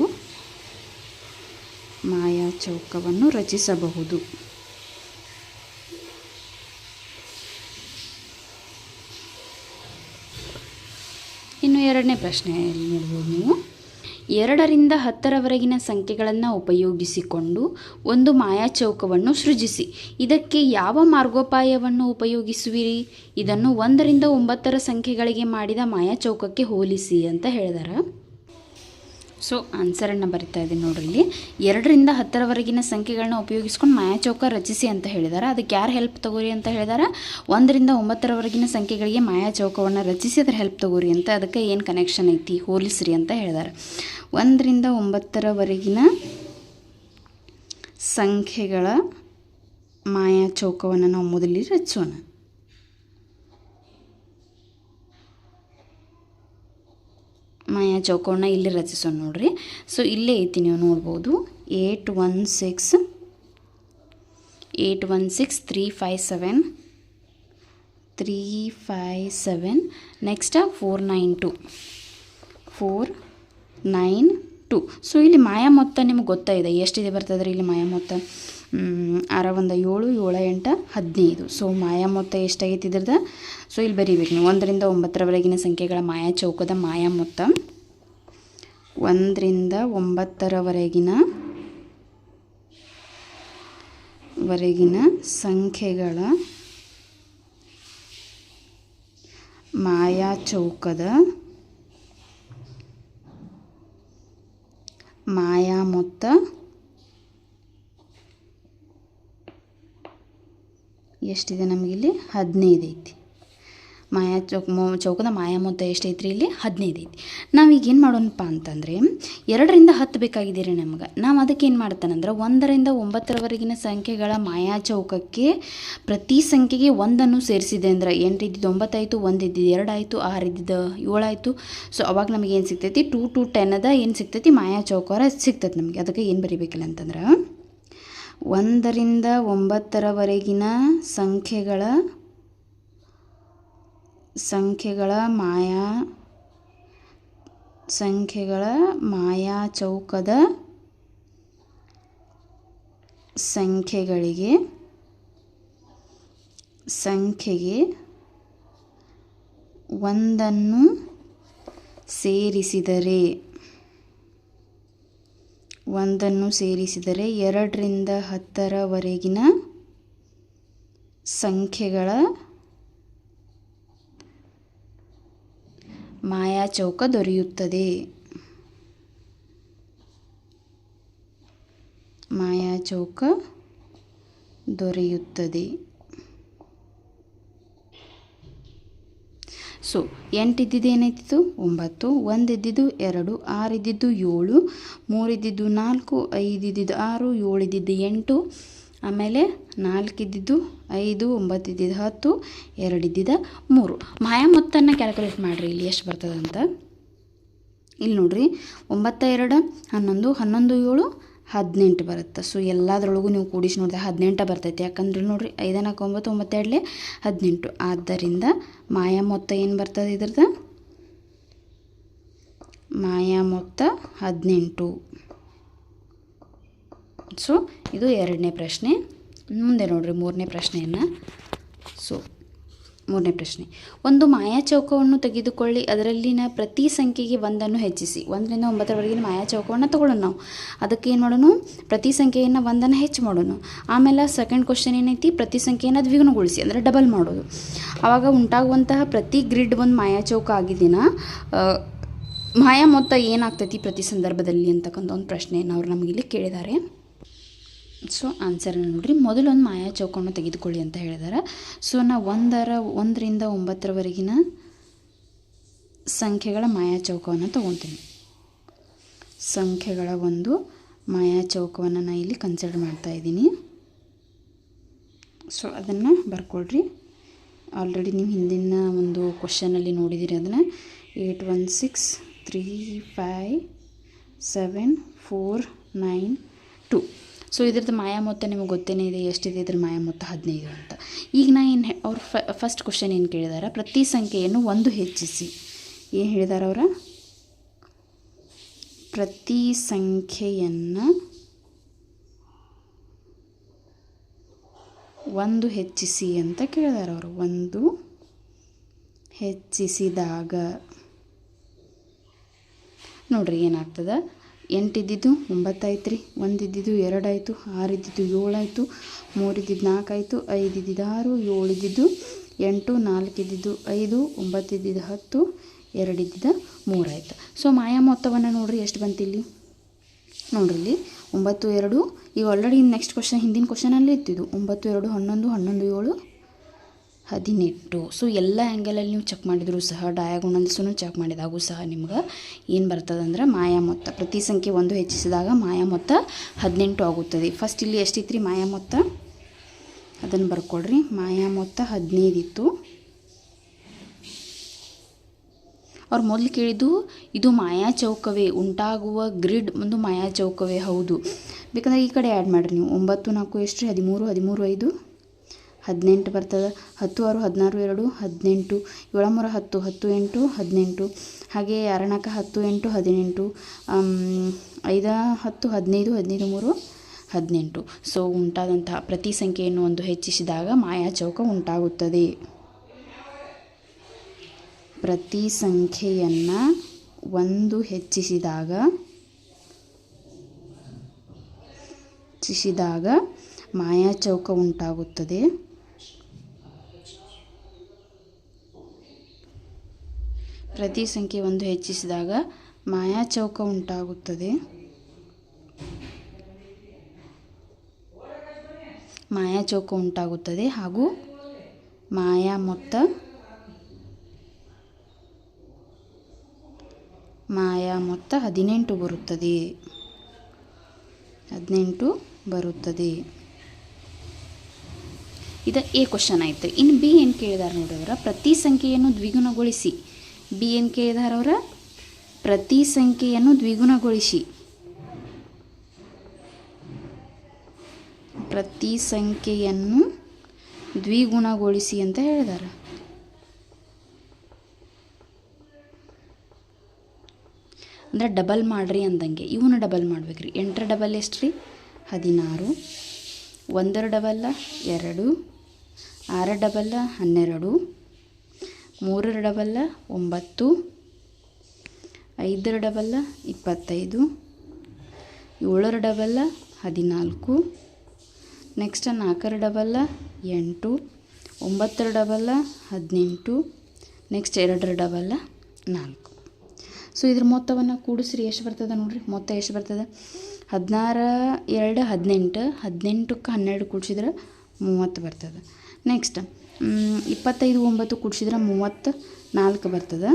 ಮಾಯಾಚೌಕವನ್ನು ರಚಿಸಬಹುದು. ಇನ್ನು 2ನೇ ಪ್ರಶ್ನೆಯಲ್ಲಿ ನೋಡ್ಬೋದು ನೀವು. 2ರಿಂದ 10ರವರೆಗಿನ ಸಂಖ್ಯೆಗಳನ್ನು ಉಪಯೋಗಿಸಿಕೊಂಡು ಒಂದು ಮಾಯಾಚೌಕವನ್ನು ಸೃಜಿಸಿ. ಇದಕ್ಕೆ ಯಾವ ಮಾರ್ಗೋಪಾಯವನ್ನು ಉಪಯೋಗಿಸುವಿರಿ? ಇದನ್ನು 1ರಿಂದ 9ರ ಸಂಖ್ಯೆಗಳಿಗೆ ಮಾಡಿದ ಮಾಯಾಚೌಕಕ್ಕೆ ಹೋಲಿಸಿ ಅಂತ ಹೇಳಿದಾರೆ. ಸೊ ಆನ್ಸರನ್ನು ಬರಿತಾ ಇದ್ದೀನಿ ನೋಡ್ರಿ. ಇಲ್ಲಿ 2ರಿಂದ 10ರವರೆಗಿನ ಸಂಖ್ಯೆಗಳನ್ನ ಉಪಯೋಗಿಸ್ಕೊಂಡು ಮಾಯಾಚೌಕ ರಚಿಸಿ ಅಂತ ಹೇಳಿದ್ದಾರೆ. ಅದಕ್ಕೆ ಯಾರು ಹೆಲ್ಪ್ ತಗೋರಿ ಅಂತ ಹೇಳಿದಾರೆ? 1ರಿಂದ 9ರವರೆಗಿನ ಸಂಖ್ಯೆಗಳಿಗೆ ಮಾಯಾಚೌಕವನ್ನು ರಚಿಸಿ ಅದರ ಹೆಲ್ಪ್ ತಗೋರಿ ಅಂತ. ಅದಕ್ಕೆ ಏನು ಕನೆಕ್ಷನ್ ಐತಿ, ಹೋಲಿಸ್ರಿ ಅಂತ ಹೇಳಿದ್ದಾರೆ. 1ರಿಂದ 9ರವರೆಗಿನ ಸಂಖ್ಯೆಗಳ ಮಾಯಾಚೌಕವನ್ನು ನಾವು ಮೊದಲಿಗೆ ರಚಿಸೋಣ. ಮಾಯಾಚೌಕವನ್ನು ಇಲ್ಲಿ ರಚಿಸೋಣ ನೋಡ್ರಿ. ಸೊ ಇಲ್ಲೇ ಐತಿ, ನೀವು ನೋಡ್ಬೋದು. 816 357 357 ನೆಕ್ಸ್ಟ್ 492. ಸೊ ಇಲ್ಲಿ ಮಾಯಾ ಮೊತ್ತ ನಿಮ್ಗೆ ಗೊತ್ತಾಯಿದೆ ಎಷ್ಟಿದೆ ಬರ್ತದ್ರಿ ಇಲ್ಲಿ ಮಾಯಾ ಮೊತ್ತ. 6 1 7 7 8 15. ಸೊ ಮಾಯಾ ಮೊತ್ತ ಎಷ್ಟಾಗೈತಿ ಇದ್ರದ್ದು? ಸೊ ಇಲ್ಲಿ ಬರೀಬೇಕು ನೀವು. 1ರಿಂದ 9ರವರೆಗಿನ ಸಂಖ್ಯೆಗಳ ಮಾಯಾಚೌಕದ ಮಾಯಾ ಮೊತ್ತ 1ರಿಂದ 9ರವರೆಗಿನ ಸಂಖ್ಯೆಗಳ ಮಾಯಾಚೌಕದ ಮಾಯಾ ಮೊತ್ತ ಎಷ್ಟಿದೆ ನಮಗಿಲ್ಲಿ? 15 ಐತಿ. ಚೌಕದ ಮಾಯಾ ಮೊತ್ತ ಎಷ್ಟೈತ್ರಿ ಇಲ್ಲಿ? 15 ಐತಿ. ನಾವೀಗ ಏನು ಮಾಡೋಣಪ್ಪ ಅಂತಂದರೆ 2ರಿಂದ 10 ಬೇಕಾಗಿದ್ದೀರಿ ನಮ್ಗೆ. ನಾವು ಅದಕ್ಕೆ ಏನು ಮಾಡ್ತಾನಂದ್ರೆ 1ರಿಂದ 9ರವರೆಗಿನ ಸಂಖ್ಯೆಗಳ ಮಾಯಾಚೌಕಕ್ಕೆ ಪ್ರತಿ ಸಂಖ್ಯೆಗೆ 1ಅನ್ನು ಸೇರಿಸಿದೆ ಅಂದ್ರೆ 8 ಇದ್ದಿದ್ದು 9 ಆಯಿತು, 1 ಇದ್ದಿದ್ದು 2 ಆಯಿತು, 6 ಇದ್ದಿದ್ದು 7 ಆಯಿತು. ಸೊ ಅವಾಗ ನಮಗೆ ಏನು ಸಿಗ್ತೈತಿ? 2 to 10 ಏನು ಸಿಗ್ತೈತಿ? ಮಾಯಾಚೌಕ ಸಿಗ್ತೈತಿ ನಮಗೆ. ಅದಕ್ಕೆ ಏನು ಬರೀಬೇಕಿಲ್ಲ ಅಂತಂದ್ರೆ 1ರಿಂದ 9ರವರೆಗಿನ ಸಂಖ್ಯೆಗಳ ಮಾಯಾಚೌಕದ ಸಂಖ್ಯೆಗೆ 1ಅನ್ನು ಸೇರಿಸಿದರೆ 2ರಿಂದ 10ರವರೆಗಿನ ಸಂಖ್ಯೆಗಳ ಮಾಯಾಚೌಕ ದೊರೆಯುತ್ತದೆ. ಸೊ 8 ಇದ್ದಿದ್ದು ಏನಾಯ್ತಿತ್ತು? 9, 1 ಇದ್ದಿದ್ದು 2, 6 ಇದ್ದಿದ್ದು 7, 3 ಇದ್ದಿದ್ದು 4, 5 ಇದ್ದಿದ್ದು 6, 7 ಇದ್ದಿದ್ದು 8, ಆಮೇಲೆ 4 ಇದ್ದಿದ್ದು 5, 9 ಇದ್ದಿದ್ದು 10, 2 ಇದ್ದಿದ್ದು 3. ಮಾಯಾ ಮೊತ್ತನ ಕ್ಯಾಲ್ಕುಲೇಟ್ ಮಾಡಿರಿ ಇಲ್ಲಿ ಎಷ್ಟು ಬರ್ತದೆ ಅಂತ. ಇಲ್ಲಿ ನೋಡ್ರಿ 9 2 11 11 7 18 ಬರುತ್ತೆ. ಸೊ ಎಲ್ಲದರೊಳಗೂ ನೀವು ಕೂಡಿಸಿ ನೋಡಿದ್ರೆ 18 ಬರ್ತೈತೆ. ಯಾಕಂದ್ರೆ ನೋಡಿರಿ 5 4 9 9 2 18. ಆದ್ದರಿಂದ ಮಾಯಾ ಮೊತ್ತ ಏನು ಬರ್ತದೆ ಇದ್ರದ್ದು? ಮಾಯಾ ಮೊತ್ತ 18. ಸೊ ಇದು 2ನೇ ಪ್ರಶ್ನೆ. ಮುಂದೆ ನೋಡಿರಿ 3ನೇ ಪ್ರಶ್ನೆಯನ್ನು. ಸೊ 3ನೇ ಪ್ರಶ್ನೆ, ಒಂದು ಮಾಯಾಚೌಕವನ್ನು ತೆಗೆದುಕೊಳ್ಳಿ, ಅದರಲ್ಲಿನ ಪ್ರತಿ ಸಂಖ್ಯೆಗೆ 1ಅನ್ನು ಹೆಚ್ಚಿಸಿ. 1ರಿಂದ 9ರವರೆಗಿನ ಮಾಯಾಚೌಕವನ್ನು ತೊಗೊಳ್ಳೋಣ ನಾವು. ಅದಕ್ಕೆ ಏನು ಮಾಡೋಣ? ಪ್ರತಿ ಸಂಖ್ಯೆಯನ್ನು 1ಅನ್ನು ಹೆಚ್ಚು ಮಾಡೋಣ. ಆಮೇಲೆ ಸೆಕೆಂಡ್ ಕ್ವಶನ್ ಏನೈತಿ? ಪ್ರತಿ ಸಂಖ್ಯೆಯನ್ನು ದ್ವಿಗುಣಗೊಳಿಸಿ, ಅಂದರೆ ಡಬಲ್ ಮಾಡೋದು. ಆವಾಗ ಉಂಟಾಗುವಂತಹ ಪ್ರತಿ ಗ್ರಿಡ್ ಒಂದು ಮಾಯಾಚೌಕ ಆಗಿದಿನ ಮಾಯಾ ಮೊತ್ತ ಏನಾಗ್ತೈತಿ ಪ್ರತಿ ಸಂದರ್ಭದಲ್ಲಿ ಅಂತಕ್ಕಂಥ ಒಂದು ಪ್ರಶ್ನೆಯನ್ನು ಅವ್ರು ನಮಗಿಲ್ಲಿ ಕೇಳಿದ್ದಾರೆ. ಸೊ ಆನ್ಸರನ್ನು ನೋಡಿರಿ. ಮೊದಲೊಂದು ಮಾಯಾ ಚೌಕವನ್ನು ತೆಗೆದುಕೊಳ್ಳಿ ಅಂತ ಹೇಳಿದಾರೆ. ಸೊ ನಾವು 1ರಿಂದ 9ರವರೆಗಿನ ಸಂಖ್ಯೆಗಳ ಮಾಯಾ ಚೌಕವನ್ನು ತೊಗೊತೀನಿ. ಸಂಖ್ಯೆಗಳ ಒಂದು ಮಾಯಾ ಚೌಕವನ್ನು ನಾನು ಇಲ್ಲಿ ಕನ್ಸಿಡರ್ ಮಾಡ್ತಾ ಇದ್ದೀನಿ. ಸೊ ಅದನ್ನು ಬರ್ಕೊಳ್ರಿ. ಆಲ್ರೆಡಿ ನೀವು ಹಿಂದಿನ ಒಂದು ಕ್ವಶನಲ್ಲಿ ನೋಡಿದ್ದೀರಿ ಅದನ್ನು. 8 1 6 3 5 7 4 9 2. ಸೊ ಇದ್ರದ್ದು ಮಾಯಾ ಮೊತ್ತ ನಿಮಗೆ ಗೊತ್ತೇನೇ ಇದೆ, ಎಷ್ಟಿದೆ ಇದ್ರ ಮಾಯಾ ಮೊತ್ತ 15 ಅಂತ. ಈಗ ನಾ ಏನು ಅವ್ರು ಫಸ್ಟ್ ಕ್ವಶನ್ ಏನು ಕೇಳಿದಾರೆ, ಪ್ರತಿ ಸಂಖ್ಯೆಯನ್ನು 1 ಹೆಚ್ಚಿಸಿ. ಏನು ಹೇಳಿದಾರೆ ಅವರ, ಪ್ರತಿ ಸಂಖ್ಯೆಯನ್ನು 1 ಹೆಚ್ಚಿಸಿ ಅಂತ ಕೇಳಿದಾರೆ ಅವರು. 1 ಹೆಚ್ಚಿಸಿದಾಗ ನೋಡ್ರಿ ಏನಾಗ್ತದೆ. 8 ಇದ್ದಿದ್ದು 9 ಆಯ್ತು ರೀ, 1 ಇದ್ದಿದ್ದು 2 ಆಯಿತು, 6 ಇದ್ದಿದ್ದು 7 ಆಯಿತು, 3 ಇದ್ದಿದ್ದು 4 ಆಯಿತು, 5 ಇದ್ದಿದ್ದು 6, 7 ಇದ್ದಿದ್ದು 8, 4 ಇದ್ದಿದ್ದು 5, 9 ಇದ್ದಿದ್ದು 10, 2 ಇದ್ದಿದ್ದು 3 ಆಯಿತು. ಸೊ ಮಾಯಾ ಮೊತ್ತವನ್ನು ನೋಡ್ರಿ ಎಷ್ಟು ಬಂತಿಲ್ಲಿ. ನೋಡ್ರಿ ಇಲ್ಲಿ 9 2. ಈಗ ಆಲ್ರೆಡಿ ನೆಕ್ಸ್ಟ್ ಕ್ವಶನ್ ಹಿಂದಿನ ಕ್ವಶನಲ್ಲಿ ಇತ್ತಿದ್ದು 9 2 11 11 7 18. ಸೊ ಎಲ್ಲ ಆ್ಯಂಗಲಲ್ಲಿ ನೀವು ಚೆಕ್ ಮಾಡಿದರೂ ಸಹ, ಡಯಾಗೋನಲ್ಸನ್ನು ಚೆಕ್ ಮಾಡಿದಾಗೂ ಸಹ ನಿಮ್ಗೆ ಏನು ಬರ್ತದೆ ಅಂದ್ರೆ ಮಾಯಾ ಮೊತ್ತ ಪ್ರತಿ ಸಂಖ್ಯೆ 1 ಹೆಚ್ಚಿಸಿದಾಗ ಮಾಯಾ ಮೊತ್ತ 18 ಆಗುತ್ತದೆ. ಫಸ್ಟ್ ಇಲ್ಲಿ ಎಷ್ಟಿತ್ತು ರೀ ಮಾಯಾ ಮೊತ್ತ, ಅದನ್ನು ಬರ್ಕೊಳ್ರಿ. ಮಾಯಾ ಮೊತ್ತ 15 ಇತ್ತು. ಅವ್ರು ಮೊದಲು ಕೇಳಿದ್ದು ಇದು ಮಾಯಾ ಚೌಕವೇ, ಉಂಟಾಗುವ ಗ್ರಿಡ್ ಒಂದು ಮಾಯಾ ಚೌಕವೇ ಹೌದು. ಬೇಕಂದ್ರೆ ಈ ಕಡೆ ಆ್ಯಡ್ ಮಾಡಿರಿ ನೀವು. 9 4 ಎಷ್ಟು ರೀ, 13 13 5 18 ಬರ್ತದೆ. 10 6 16 2 18, 7 3 10 10 8 18, ಹಾಗೆ 6 4 10 8 18, 5 10 15 15 3 18. ಸೊ ಉಂಟಾದಂತಹ ಪ್ರತಿ ಸಂಖ್ಯೆಯನ್ನು 1 ಹೆಚ್ಚಿಸಿದಾಗ ಮಾಯಾ ಚೌಕ ಉಂಟಾಗುತ್ತದೆ. ಪ್ರತಿ ಸಂಖ್ಯೆಯನ್ನು 1 ಹೆಚ್ಚಿಸಿದಾಗ ಮಾಯಾ ಚೌಕ ಉಂಟಾಗುತ್ತದೆ. ಪ್ರತಿ ಸಂಖ್ಯೆ 1 ಹೆಚ್ಚಿಸಿದಾಗ ಮಾಯಾ ಚೌಕ ಉಂಟಾಗುತ್ತದೆ. ಮಾಯಾ ಚೌಕ ಉಂಟಾಗುತ್ತದೆ ಹಾಗೂ ಮಾಯಾ ಮೊತ್ತ 18 ಬರುತ್ತದೆ. 18 ಬರುತ್ತದೆ. ಇದು ಎ ಕ್ವಶನ್ ಆಯ್ತು. ಇನ್ನು ಬಿ ಏನು ಕೇಳಿದಾರೆ ನೋಡಿದ್ರೆ, ಪ್ರತಿ ಸಂಖ್ಯೆಯನ್ನು ದ್ವಿಗುಣಗೊಳಿಸಿ. ಬಿ ಏನು ಕೇಳಿದಾರೆ ಅವರ, ಪ್ರತಿ ಸಂಖ್ಯೆಯನ್ನು ದ್ವಿಗುಣಗೊಳಿಸಿ. ಪ್ರತಿ ಸಂಖ್ಯೆಯನ್ನು ದ್ವಿಗುಣಗೊಳಿಸಿ ಅಂತ ಹೇಳಿದ್ದಾರೆ. ಅಂದರೆ ಡಬಲ್ ಮಾಡಿರಿ ಅಂದಂಗೆ ಇವನ್ನ ಡಬಲ್ ಮಾಡ್ಬೇಕ್ರಿ. 8 ಡಬಲ್ ಎಷ್ಟು ರೀ, 16. 1 double 2, 6 double 12, 3 double 9, 5 double 25, 7 double 14, next 4 double 8, 9 double 18, next 2 double 4. So ಇದ್ರ ಮೊತ್ತವನ್ನು ಕೂಡಿಸ್ರಿ ಎಷ್ಟು ಬರ್ತದೆ ನೋಡಿರಿ. ಮೊತ್ತ ಎಷ್ಟು ಬರ್ತದೆ, 16 2 18, 18ಕ್ಕೆ 12 ಕೂಡಿಸಿದ್ರೆ 30 ಬರ್ತದೆ. ನೆಕ್ಸ್ಟ್ 25 9 ಕೂಡಿಸಿದ್ರೆ 34 ಬರ್ತದೆ.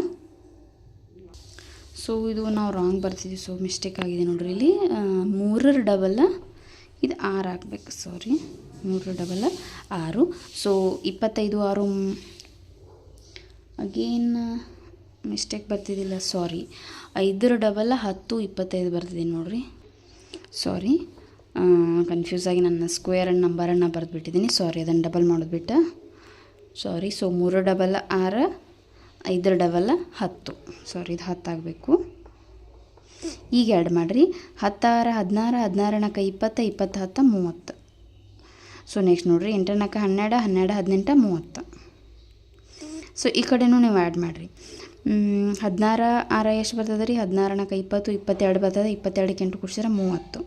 ಸೊ ಇದು ನಾವು ರಾಂಗ್ ಬರ್ತಿದ್ವಿ, ಸೊ ಮಿಸ್ಟೇಕ್ ಆಗಿದೆ ನೋಡ್ರಿ. ಇಲ್ಲಿ 3 ಡಬಲ್ ಇದು 6 ಆಗಬೇಕು, ಸಾರಿ 3 ಡಬಲ್ 6. ಸೊ 25 6 ಅಗೇನ್ ಮಿಸ್ಟೇಕ್ ಬರ್ತಿದ್ದಿಲ್ಲ, ಸಾರಿ 5 ಡಬಲ್ 10 25 ಬರ್ತಿದ್ದೀನಿ ನೋಡಿರಿ. ಸಾರಿ ಕನ್ಫ್ಯೂಸ್ ಆಗಿ ನನ್ನ ಸ್ಕ್ವೇರ್ ನಂಬರನ್ನು ಬರೆದುಬಿಟ್ಟಿದ್ದೀನಿ, ಸಾರಿ ಅದನ್ನು ಡಬಲ್ ಮಾಡೋದ್ಬಿಟ್ಟು ಸಾರಿ. ಸೊ 3 ಡಬಲ್ 6, 5 ಡಬಲ್ 10, ಸಾರಿ ಇದು 10 ಆಗಬೇಕು. ಈಗ ಆ್ಯಡ್ ಮಾಡಿರಿ. 10 6 16, 16 4 20, 20 10 30. ಸೊ ನೆಕ್ಸ್ಟ್ ನೋಡಿರಿ 8 4 12, 12 18 30. ಸೊ ಈ ಕಡೆನೂ ನೀವು ಆ್ಯಡ್ ಮಾಡಿರಿ. 16 6 ಎಷ್ಟು ಬರ್ತದೆ ರೀ, 16 4 20, 22 ಬರ್ತದೆ. 22ಕ್ಕೆ 8 ಕೂಡಿಸಿದ್ರೆ 30.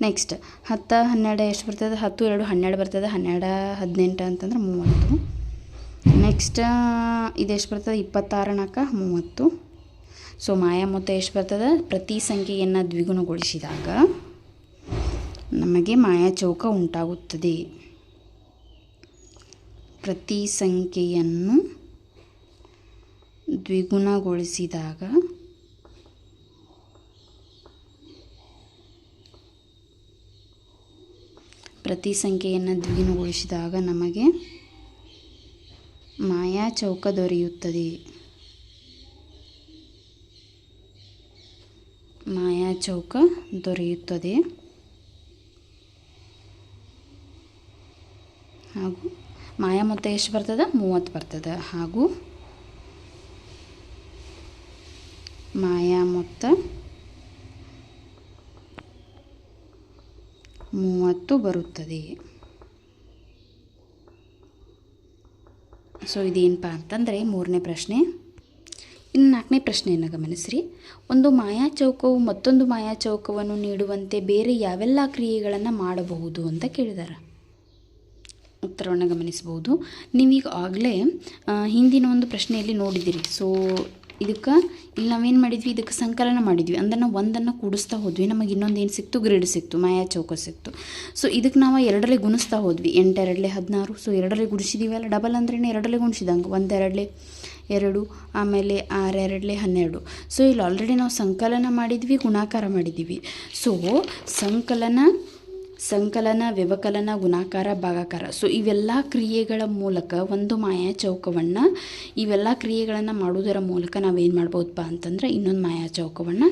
ನೆಕ್ಸ್ಟ್ 10 12 ಎಷ್ಟು ಬರ್ತದೆ, 10 2 12 ಬರ್ತದೆ. 12 18 ಅಂತಂದ್ರೆ 30. ನೆಕ್ಸ್ಟ್ ಇದೆಷ್ಟು ಬರ್ತದೆ, 26 4 30. ಸೊ ಮಾಯಾ ಮೊತ್ತ ಎಷ್ಟು ಬರ್ತದೆ, ಪ್ರತಿ ಸಂಖ್ಯೆಯನ್ನು ದ್ವಿಗುಣಗೊಳಿಸಿದಾಗ ನಮಗೆ ಮಾಯಾಚೌಕ ಉಂಟಾಗುತ್ತದೆ. ಪ್ರತಿ ಸಂಖ್ಯೆಯನ್ನು ದ್ವಿಗುಣಗೊಳಿಸಿದಾಗ ನಮಗೆ ಮಾಯಾಚೌಕ ದೊರೆಯುತ್ತದೆ. ಹಾಗೂ ಮಾಯಾ ಮೊತ್ತ ಎಷ್ಟು ಬರ್ತದೆ? 30 ಬರ್ತದೆ. ಹಾಗೂ ಮಾಯಾ ಮೊತ್ತ 30 ಬರುತ್ತದೆ. ಸೊ ಇದೇನಪ್ಪ ಅಂತಂದರೆ 3ನೇ ಪ್ರಶ್ನೆ. ಇನ್ನು 4ನೇ ಪ್ರಶ್ನೆಯನ್ನು ಗಮನಿಸ್ರಿ. ಒಂದು ಮಾಯಾಚೌಕವು ಮತ್ತೊಂದು ಮಾಯಾಚೌಕವನ್ನು ನೀಡುವಂತೆ ಬೇರೆ ಯಾವೆಲ್ಲ ಕ್ರಿಯೆಗಳನ್ನು ಮಾಡಬಹುದು ಅಂತ ಕೇಳಿದ್ದಾರೆ. ಉತ್ತರವನ್ನು ಗಮನಿಸಬಹುದು. ನೀವೀಗ ಆಗಲೇ ಹಿಂದಿನ ಒಂದು ಪ್ರಶ್ನೆಯಲ್ಲಿ ನೋಡಿದ್ದೀರಿ. ಸೊ ಇಲ್ಲಿ ನಾವೇನು ಮಾಡಿದ್ವಿ, ಇದಕ್ಕೆ ಸಂಕಲನ ಮಾಡಿದ್ವಿ. ಅಂದರೆ ನಾವು ಒಂದನ್ನು ಕೂಡಿಸ್ತಾ ಹೋದ್ವಿ, ನಮಗೆ ಇನ್ನೊಂದು ಏನು ಸಿಕ್ತು? ಗ್ರಿಡ್ ಸಿಕ್ತು, ಮಾಯಾಚೌಕ ಸಿಕ್ತು. ಸೊ ಇದಕ್ಕೆ ನಾವು 2ರಲ್ಲಿ ಗುಣಿಸ್ತಾ ಹೋದ್ವಿ. 8 2 16. ಸೊ 2ರಲ್ಲಿ ಗುಣಿಸಿದ್ದೀವಲ್ಲ, ಡಬಲ್ ಅಂದ್ರೆ 2ರಲ್ಲಿ ಗುಣಿಸಿದಂಗೆ 1 2 2, ಆಮೇಲೆ 6 2 12. ಸೊ ಇಲ್ಲಿ ಆಲ್ರೆಡಿ ನಾವು ಸಂಕಲನ ಮಾಡಿದ್ವಿ, ಗುಣಾಕಾರ ಮಾಡಿದ್ದೀವಿ. ಸೊ ಸಂಕಲನ, ವ್ಯವಕಲನ, ಗುಣಾಕಾರ, ಭಾಗಾಕಾರ. ಸೊ ಇವೆಲ್ಲ ಕ್ರಿಯೆಗಳ ಮೂಲಕ ಒಂದು ಮಾಯಾಚೌಕವನ್ನು, ಇವೆಲ್ಲ ಕ್ರಿಯೆಗಳನ್ನು ಮಾಡುವುದರ ಮೂಲಕ ನಾವೇನು ಮಾಡ್ಬೋದಪ್ಪ ಅಂತಂದ್ರೆ ಇನ್ನೊಂದು ಮಾಯಾಚೌಕವನ್ನು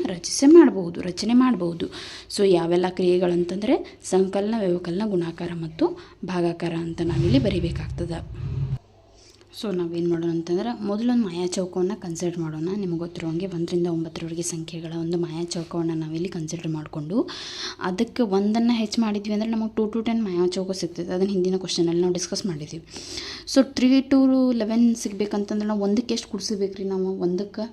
ರಚನೆ ಮಾಡ್ಬೋದು. ಸೊ ಯಾವೆಲ್ಲ ಕ್ರಿಯೆಗಳಂತಂದರೆ ಸಂಕಲನ, ವ್ಯವಕಲನ, ಗುಣಾಕಾರ ಮತ್ತು ಭಾಗಾಕಾರ ಅಂತ ನಾವಿಲ್ಲಿ ಬರೀಬೇಕಾಗ್ತದೆ. ಸೊ ನಾವೇನು ಮಾಡೋಣ ಅಂತಂದ್ರೆ ಮೊದಲೊಂದು ಮಾಯಾಚೌಕವನ್ನು ಕನ್ಸಿಡರ್ ಮಾಡೋಣ. ನಿಮಗೆ ಗೊತ್ತಿರುವಂಗೆ 1 ರಿಂದ 9ರವರೆಗೆ ಸಂಖ್ಯೆಗಳ ಒಂದು ಮಾಯಾಚೌಕವನ್ನು ನಾವಿಲ್ಲಿ ಕನ್ಸಿಡರ್ ಮಾಡಿಕೊಂಡು ಅದಕ್ಕೆ 1ಅನ್ನು ಹೆಚ್ಚು ಮಾಡಿದ್ವಿ ಅಂದರೆ ನಮಗೆ 2 to 10 ಮಾಯಾಚೌಕ ಸಿಗ್ತದೆ. ಅದನ್ನು ಹಿಂದಿನ ಕ್ವಶನಲ್ಲಿ ನಾವು ಡಿಸ್ಕಸ್ ಮಾಡಿದ್ದೀವಿ. ಸೊ 3 to 11 ಸಿಗಬೇಕಂತಂದ್ರೆ ನಾವು 1ಕ್ಕೆ ಎಷ್ಟು ಕೂಡಿಸ್ಬೇಕು ರೀ? ನಾವು 1ಕ್ಕೆ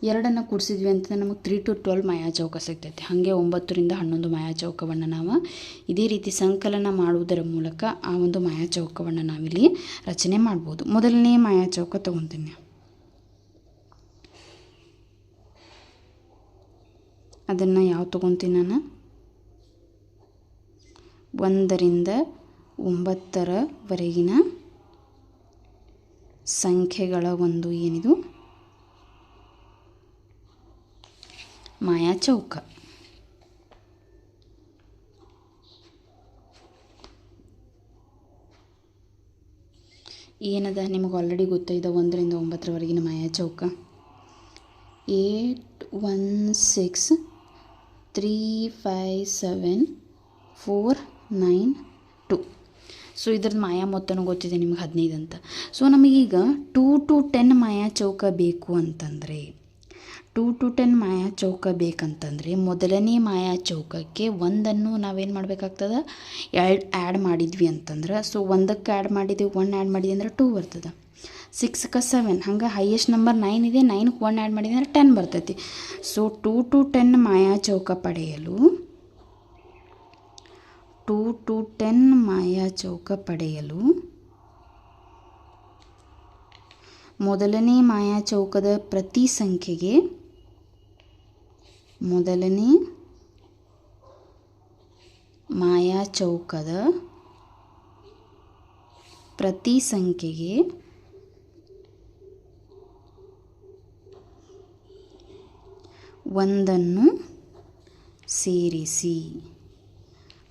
2ಅನ್ನು ಕೂಡಿಸಿದ್ವಿ ಅಂತಂದ್ರೆ ನಮಗೆ 3 to 12 ಮಾಯಾಚೌಕ ಸಿಗ್ತೈತೆ. ಹಾಗೆ 9 ರಿಂದ 11 ಮಾಯಾಚೌಕವನ್ನು ನಾವು ಇದೇ ರೀತಿ ಸಂಕಲನ ಮಾಡುವುದರ ಮೂಲಕ ಆ ಒಂದು ಮಾಯಾಚೌಕವನ್ನು ನಾವಿಲ್ಲಿ ರಚನೆ ಮಾಡ್ಬೋದು. ಮೊದಲನೇ ಮಾಯಾಚೌಕ ತಗೊತೀನಿ. ಅದನ್ನು ಯಾವ ತಗೊತೀನಿ ನಾನು? 1 ರಿಂದ 9ರವರೆಗಿನ ಸಂಖ್ಯೆಗಳ ಒಂದು ಏನಿದು ಮಾಯಾಚೌಕ. ಏನದ ನಿಮಗೆ ಆಲ್ರೆಡಿ ಗೊತ್ತಾಯಿದೆ. 1 ರಿಂದ 9ರವರೆಗಿನ ಮಾಯಾಚೌಕ 8 1 6 3 5 7 4 9 2. ಸೊ ಇದ್ರದ್ದು ಮಾಯಾ ಮೊತ್ತನೂ ಗೊತ್ತಿದೆ ನಿಮ್ಗೆ 15 ಅಂತ. ಸೊ ನಮಗೀಗ 2 to 10 ಮಾಯಾಚೌಕ ಬೇಕು ಅಂತಂದರೆ 2 to 10 ಮಾಯಾಚೌಕ ಬೇಕಂತಂದರೆ ಮೊದಲನೇ ಮಾಯಾಚೌಕಕ್ಕೆ 1ಅನ್ನು ನಾವೇನು ಮಾಡಬೇಕಾಗ್ತದೆ? ಆ್ಯಡ್ ಮಾಡಿದ್ವಿ ಅಂತಂದ್ರೆ, ಸೊ 1ಕ್ಕೆ ಆ್ಯಡ್ ಮಾಡಿದ್ವಿ, 1 ಆ್ಯಡ್ ಮಾಡಿದ್ವಿ ಅಂದ್ರೆ 2 ಬರ್ತದೆ. 6ಕ್ಕೆ 7, ಹಂಗೆ ಹೈಯೆಸ್ಟ್ ನಂಬರ್ 9 ಇದೆ, 9ಕ್ಕೆ 1 ಆ್ಯಡ್ ಮಾಡಿದ್ವಿ ಅಂದ್ರೆ 10 ಬರ್ತೈತಿ. ಸೊ 2 to 10 ಮಾಯಾಚೌಕ ಪಡೆಯಲು 2 to 10 ಮಾಯಾಚೌಕ ಪಡೆಯಲು ಮೊದಲನೇ ಮಾಯಾಚೌಕದ ಪ್ರತಿ ಸಂಖ್ಯೆಗೆ ಮೊದಲನೇ ಮಾಯಾಚೌಕದ ಪ್ರತಿ ಸಂಖ್ಯೆಗೆ ಒಂದನ್ನು ಸೇರಿಸಿ.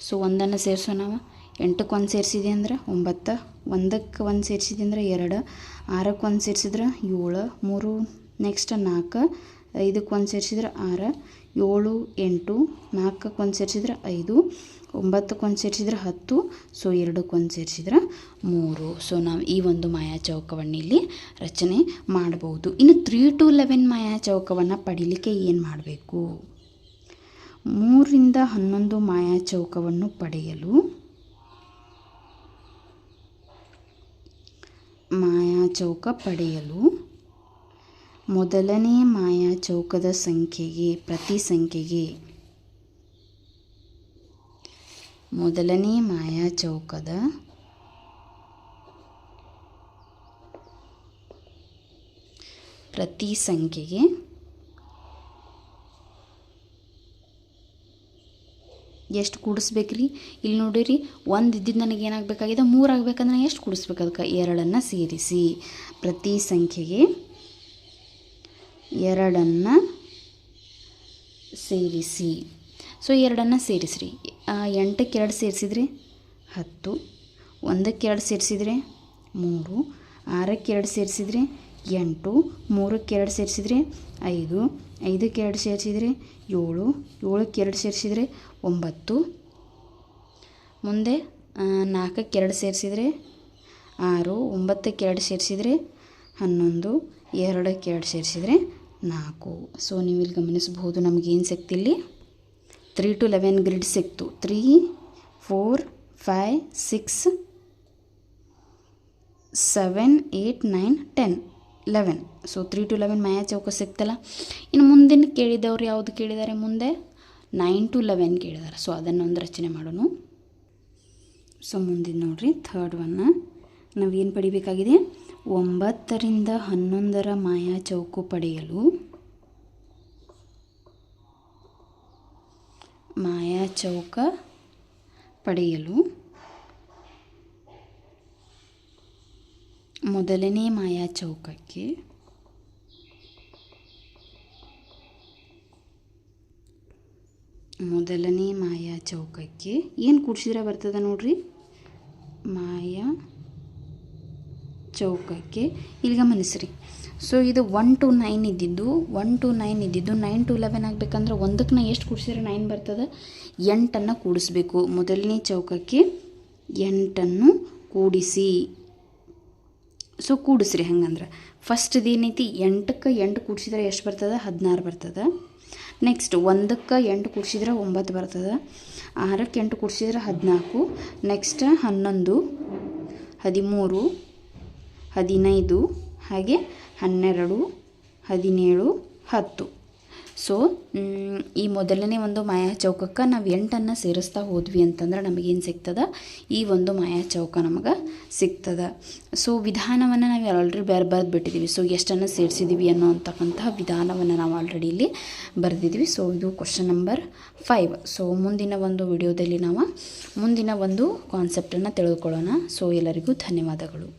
ಸೊ ಒಂದನ್ನು ಸೇರಿಸೋ ನಾವು 8ಕ್ಕೆ 1 ಸೇರಿಸಿದೆ ಅಂದ್ರೆ 9, 1ಕ್ಕೆ 1 ಸೇರಿಸಿದೆ ಅಂದ್ರೆ 2, 6ಕ್ಕೆ 1 ಸೇರಿಸಿದ್ರೆ 7, 3 ನೆಕ್ಸ್ಟ್ 4, 5ಕ್ಕೆ 1 ಸೇರಿಸಿದ್ರೆ 6, 7 8, 4ಕ್ಕೆ 1 ಸೇರಿಸಿದ್ರೆ 5, 9ಕ್ಕೆ 1 ಸೇರಿಸಿದ್ರೆ 10, ಸೊ 2ಕ್ಕೆ 1 ಸೇರಿಸಿದ್ರೆ 3. ಸೊ ನಾವು ಈ ಒಂದು ಮಾಯಾಚೌಕವನ್ನು ಇಲ್ಲಿ ರಚನೆ ಮಾಡಬಹುದು. ಇನ್ನು 3 to 11 ಮಾಯಾಚೌಕವನ್ನು ಪಡೀಲಿಕ್ಕೆ ಏನು ಮಾಡಬೇಕು? 3 ರಿಂದ 11 ಮಾಯಾಚೌಕವನ್ನು ಪಡೆಯಲು ಮೊದಲನೇ ಮಾಯಾಚೌಕದ ಸಂಖ್ಯೆಗೆ ಪ್ರತಿ ಸಂಖ್ಯೆಗೆ ಮೊದಲನೇ ಮಾಯಾಚೌಕದ ಪ್ರತಿ ಸಂಖ್ಯೆಗೆ ಎಷ್ಟು ಕೂಡಿಸ್ಬೇಕ್ರಿ? ಇಲ್ಲಿ ನೋಡಿರಿ, ಒಂದು ಇದ್ದಿದ್ದು ನನಗೆ ಏನಾಗಬೇಕಾಗಿದೆ, 3 ಆಗಬೇಕಂದ್ರೆ ಎಷ್ಟು ಕೂಡಿಸ್ಬೇಕು? ಅದಕ್ಕೆ 2 ಸೇರಿಸಿ. ಪ್ರತಿ ಸಂಖ್ಯೆಗೆ 2 ಸೇರಿಸಿ. ಸೊ 2 ಸೇರಿಸ್ರಿ. 8ಕ್ಕೆ 2 ಸೇರಿಸಿದ್ರೆ 10, 1ಕ್ಕೆ 2 ಸೇರಿಸಿದ್ರೆ 3, 6ಕ್ಕೆ 2 ಸೇರಿಸಿದ್ರೆ 8, 3ಕ್ಕೆ 2 ಸೇರಿಸಿದ್ರೆ 5, 5ಕ್ಕೆ 2 ಸೇರಿಸಿದರೆ 7, 7ಕ್ಕೆ 2 ಸೇರಿಸಿದರೆ 9, ಮುಂದೆ 4ಕ್ಕೆ 2 ಸೇರಿಸಿದರೆ 6, 9ಕ್ಕೆ 2 ಸೇರಿಸಿದರೆ 11, 2ಕ್ಕೆ 2 ಸೇರಿಸಿದರೆ 4. ಸೊ ನೀವು ಇಲ್ಲಿ ಗಮನಿಸಬಹುದು, ನಮಗೇನು ಸಿಕ್ತಿಲ್ಲಿ 3 to 11 ಗ್ರಿಡ್ ಸಿಕ್ತು. 3, 4, 5, 6, 7, 8, 9, 10, 11. ಸೊ 3 to 11 ಮಾಯಾ ಚೌಕ ಸಿಕ್ತಲ್ಲ. ಇನ್ನು ಮುಂದಿನ ಕೇಳಿದವ್ರು ಯಾವುದು ಕೇಳಿದ್ದಾರೆ? ಮುಂದೆ 9 to 11 ಕೇಳಿದ್ದಾರೆ. ಸೊ ಅದನ್ನು ಒಂದು ರಚನೆ ಮಾಡೋಣ. ಸೊ ಮುಂದಿನ ನೋಡಿರಿ, ಥರ್ಡ್ ಒನ್ ನಾವೇನು ಪಡಿಬೇಕಾಗಿದೆ? 9 ರಿಂದ 11ರ ಮಾಯಾ ಚೌಕ ಪಡೆಯಲು ಮೊದಲನೇ ಮಾಯಾ ಚೌಕಕ್ಕೆ ಏನು ಕೂಡಿಸಿದ್ರೆ ಬರ್ತದೆ ನೋಡ್ರಿ? ಮಾಯಾ ಚೌಕಕ್ಕೆ ಇಲ್ಲಿ ಗಮನಿಸ್ರಿ. ಸೊ ಇದು 1 to 9 ಇದ್ದಿದ್ದು 9 to 11 ಆಗಬೇಕಂದ್ರೆ 1ಕ್ಕೆ ಎಷ್ಟು ಕೂಡಿಸಿದ್ರೆ 9 ಬರ್ತದೆ? 8 ಕೂಡಿಸ್ಬೇಕು. ಮೊದಲನೇ ಚೌಕಕ್ಕೆ 8 ಕೂಡಿಸಿ. ಸೊ ಕೂಡಿಸ್ರಿ. ಹಂಗಂದ್ರೆ ಫಸ್ಟ್ದು ಏನೈತಿ, 8ಕ್ಕೆ 8 ಕೂಡಿಸಿದ್ರೆ ಎಷ್ಟು ಬರ್ತದೆ? 16 ಬರ್ತದೆ. ನೆಕ್ಸ್ಟ್ 1ಕ್ಕೆ 8 ಕೂಡಿಸಿದ್ರೆ 9 ಬರ್ತದೆ. 6ಕ್ಕೆ 8 ಕೂಡಿಸಿದ್ರೆ 14. ನೆಕ್ಸ್ಟ್ 11, 13, 15, ಹಾಗೆ 12, 17, 10. ಸೊ ಈ ಮೊದಲನೇ ಒಂದು ಮಾಯಾ ಚೌಕಕ್ಕೆ ನಾವು 8 ಸೇರಿಸ್ತಾ ಹೋದ್ವಿ ಅಂತಂದ್ರೆ ನಮಗೇನು ಸಿಗ್ತದೆ? ಈ ಒಂದು ಮಾಯಾ ಚೌಕ ನಮಗೆ ಸಿಗ್ತದೆ. ಸೊ ವಿಧಾನವನ್ನು ನಾವು ಆಲ್ರೆಡಿ ಬರೆದು ಬಿಟ್ಟಿದ್ದೀವಿ. ಸೊ ಎಷ್ಟನ್ನು ಸೇರಿಸಿದ್ದೀವಿ ಅನ್ನೋಂತಕ್ಕಂತಹ ವಿಧಾನವನ್ನು ನಾವು ಆಲ್ರೆಡಿ ಇಲ್ಲಿ ಬರೆದಿದ್ದೀವಿ. ಸೊ ಇದು ಕ್ವಶನ್ ನಂಬರ್ 5. ಸೊ ಮುಂದಿನ ಒಂದು ವಿಡಿಯೋದಲ್ಲಿ ನಾವು ಮುಂದಿನ ಒಂದು ಕಾನ್ಸೆಪ್ಟನ್ನು ತಿಳಿದುಕೊಳ್ಳೋಣ. ಸೊ ಎಲ್ಲರಿಗೂ ಧನ್ಯವಾದಗಳು.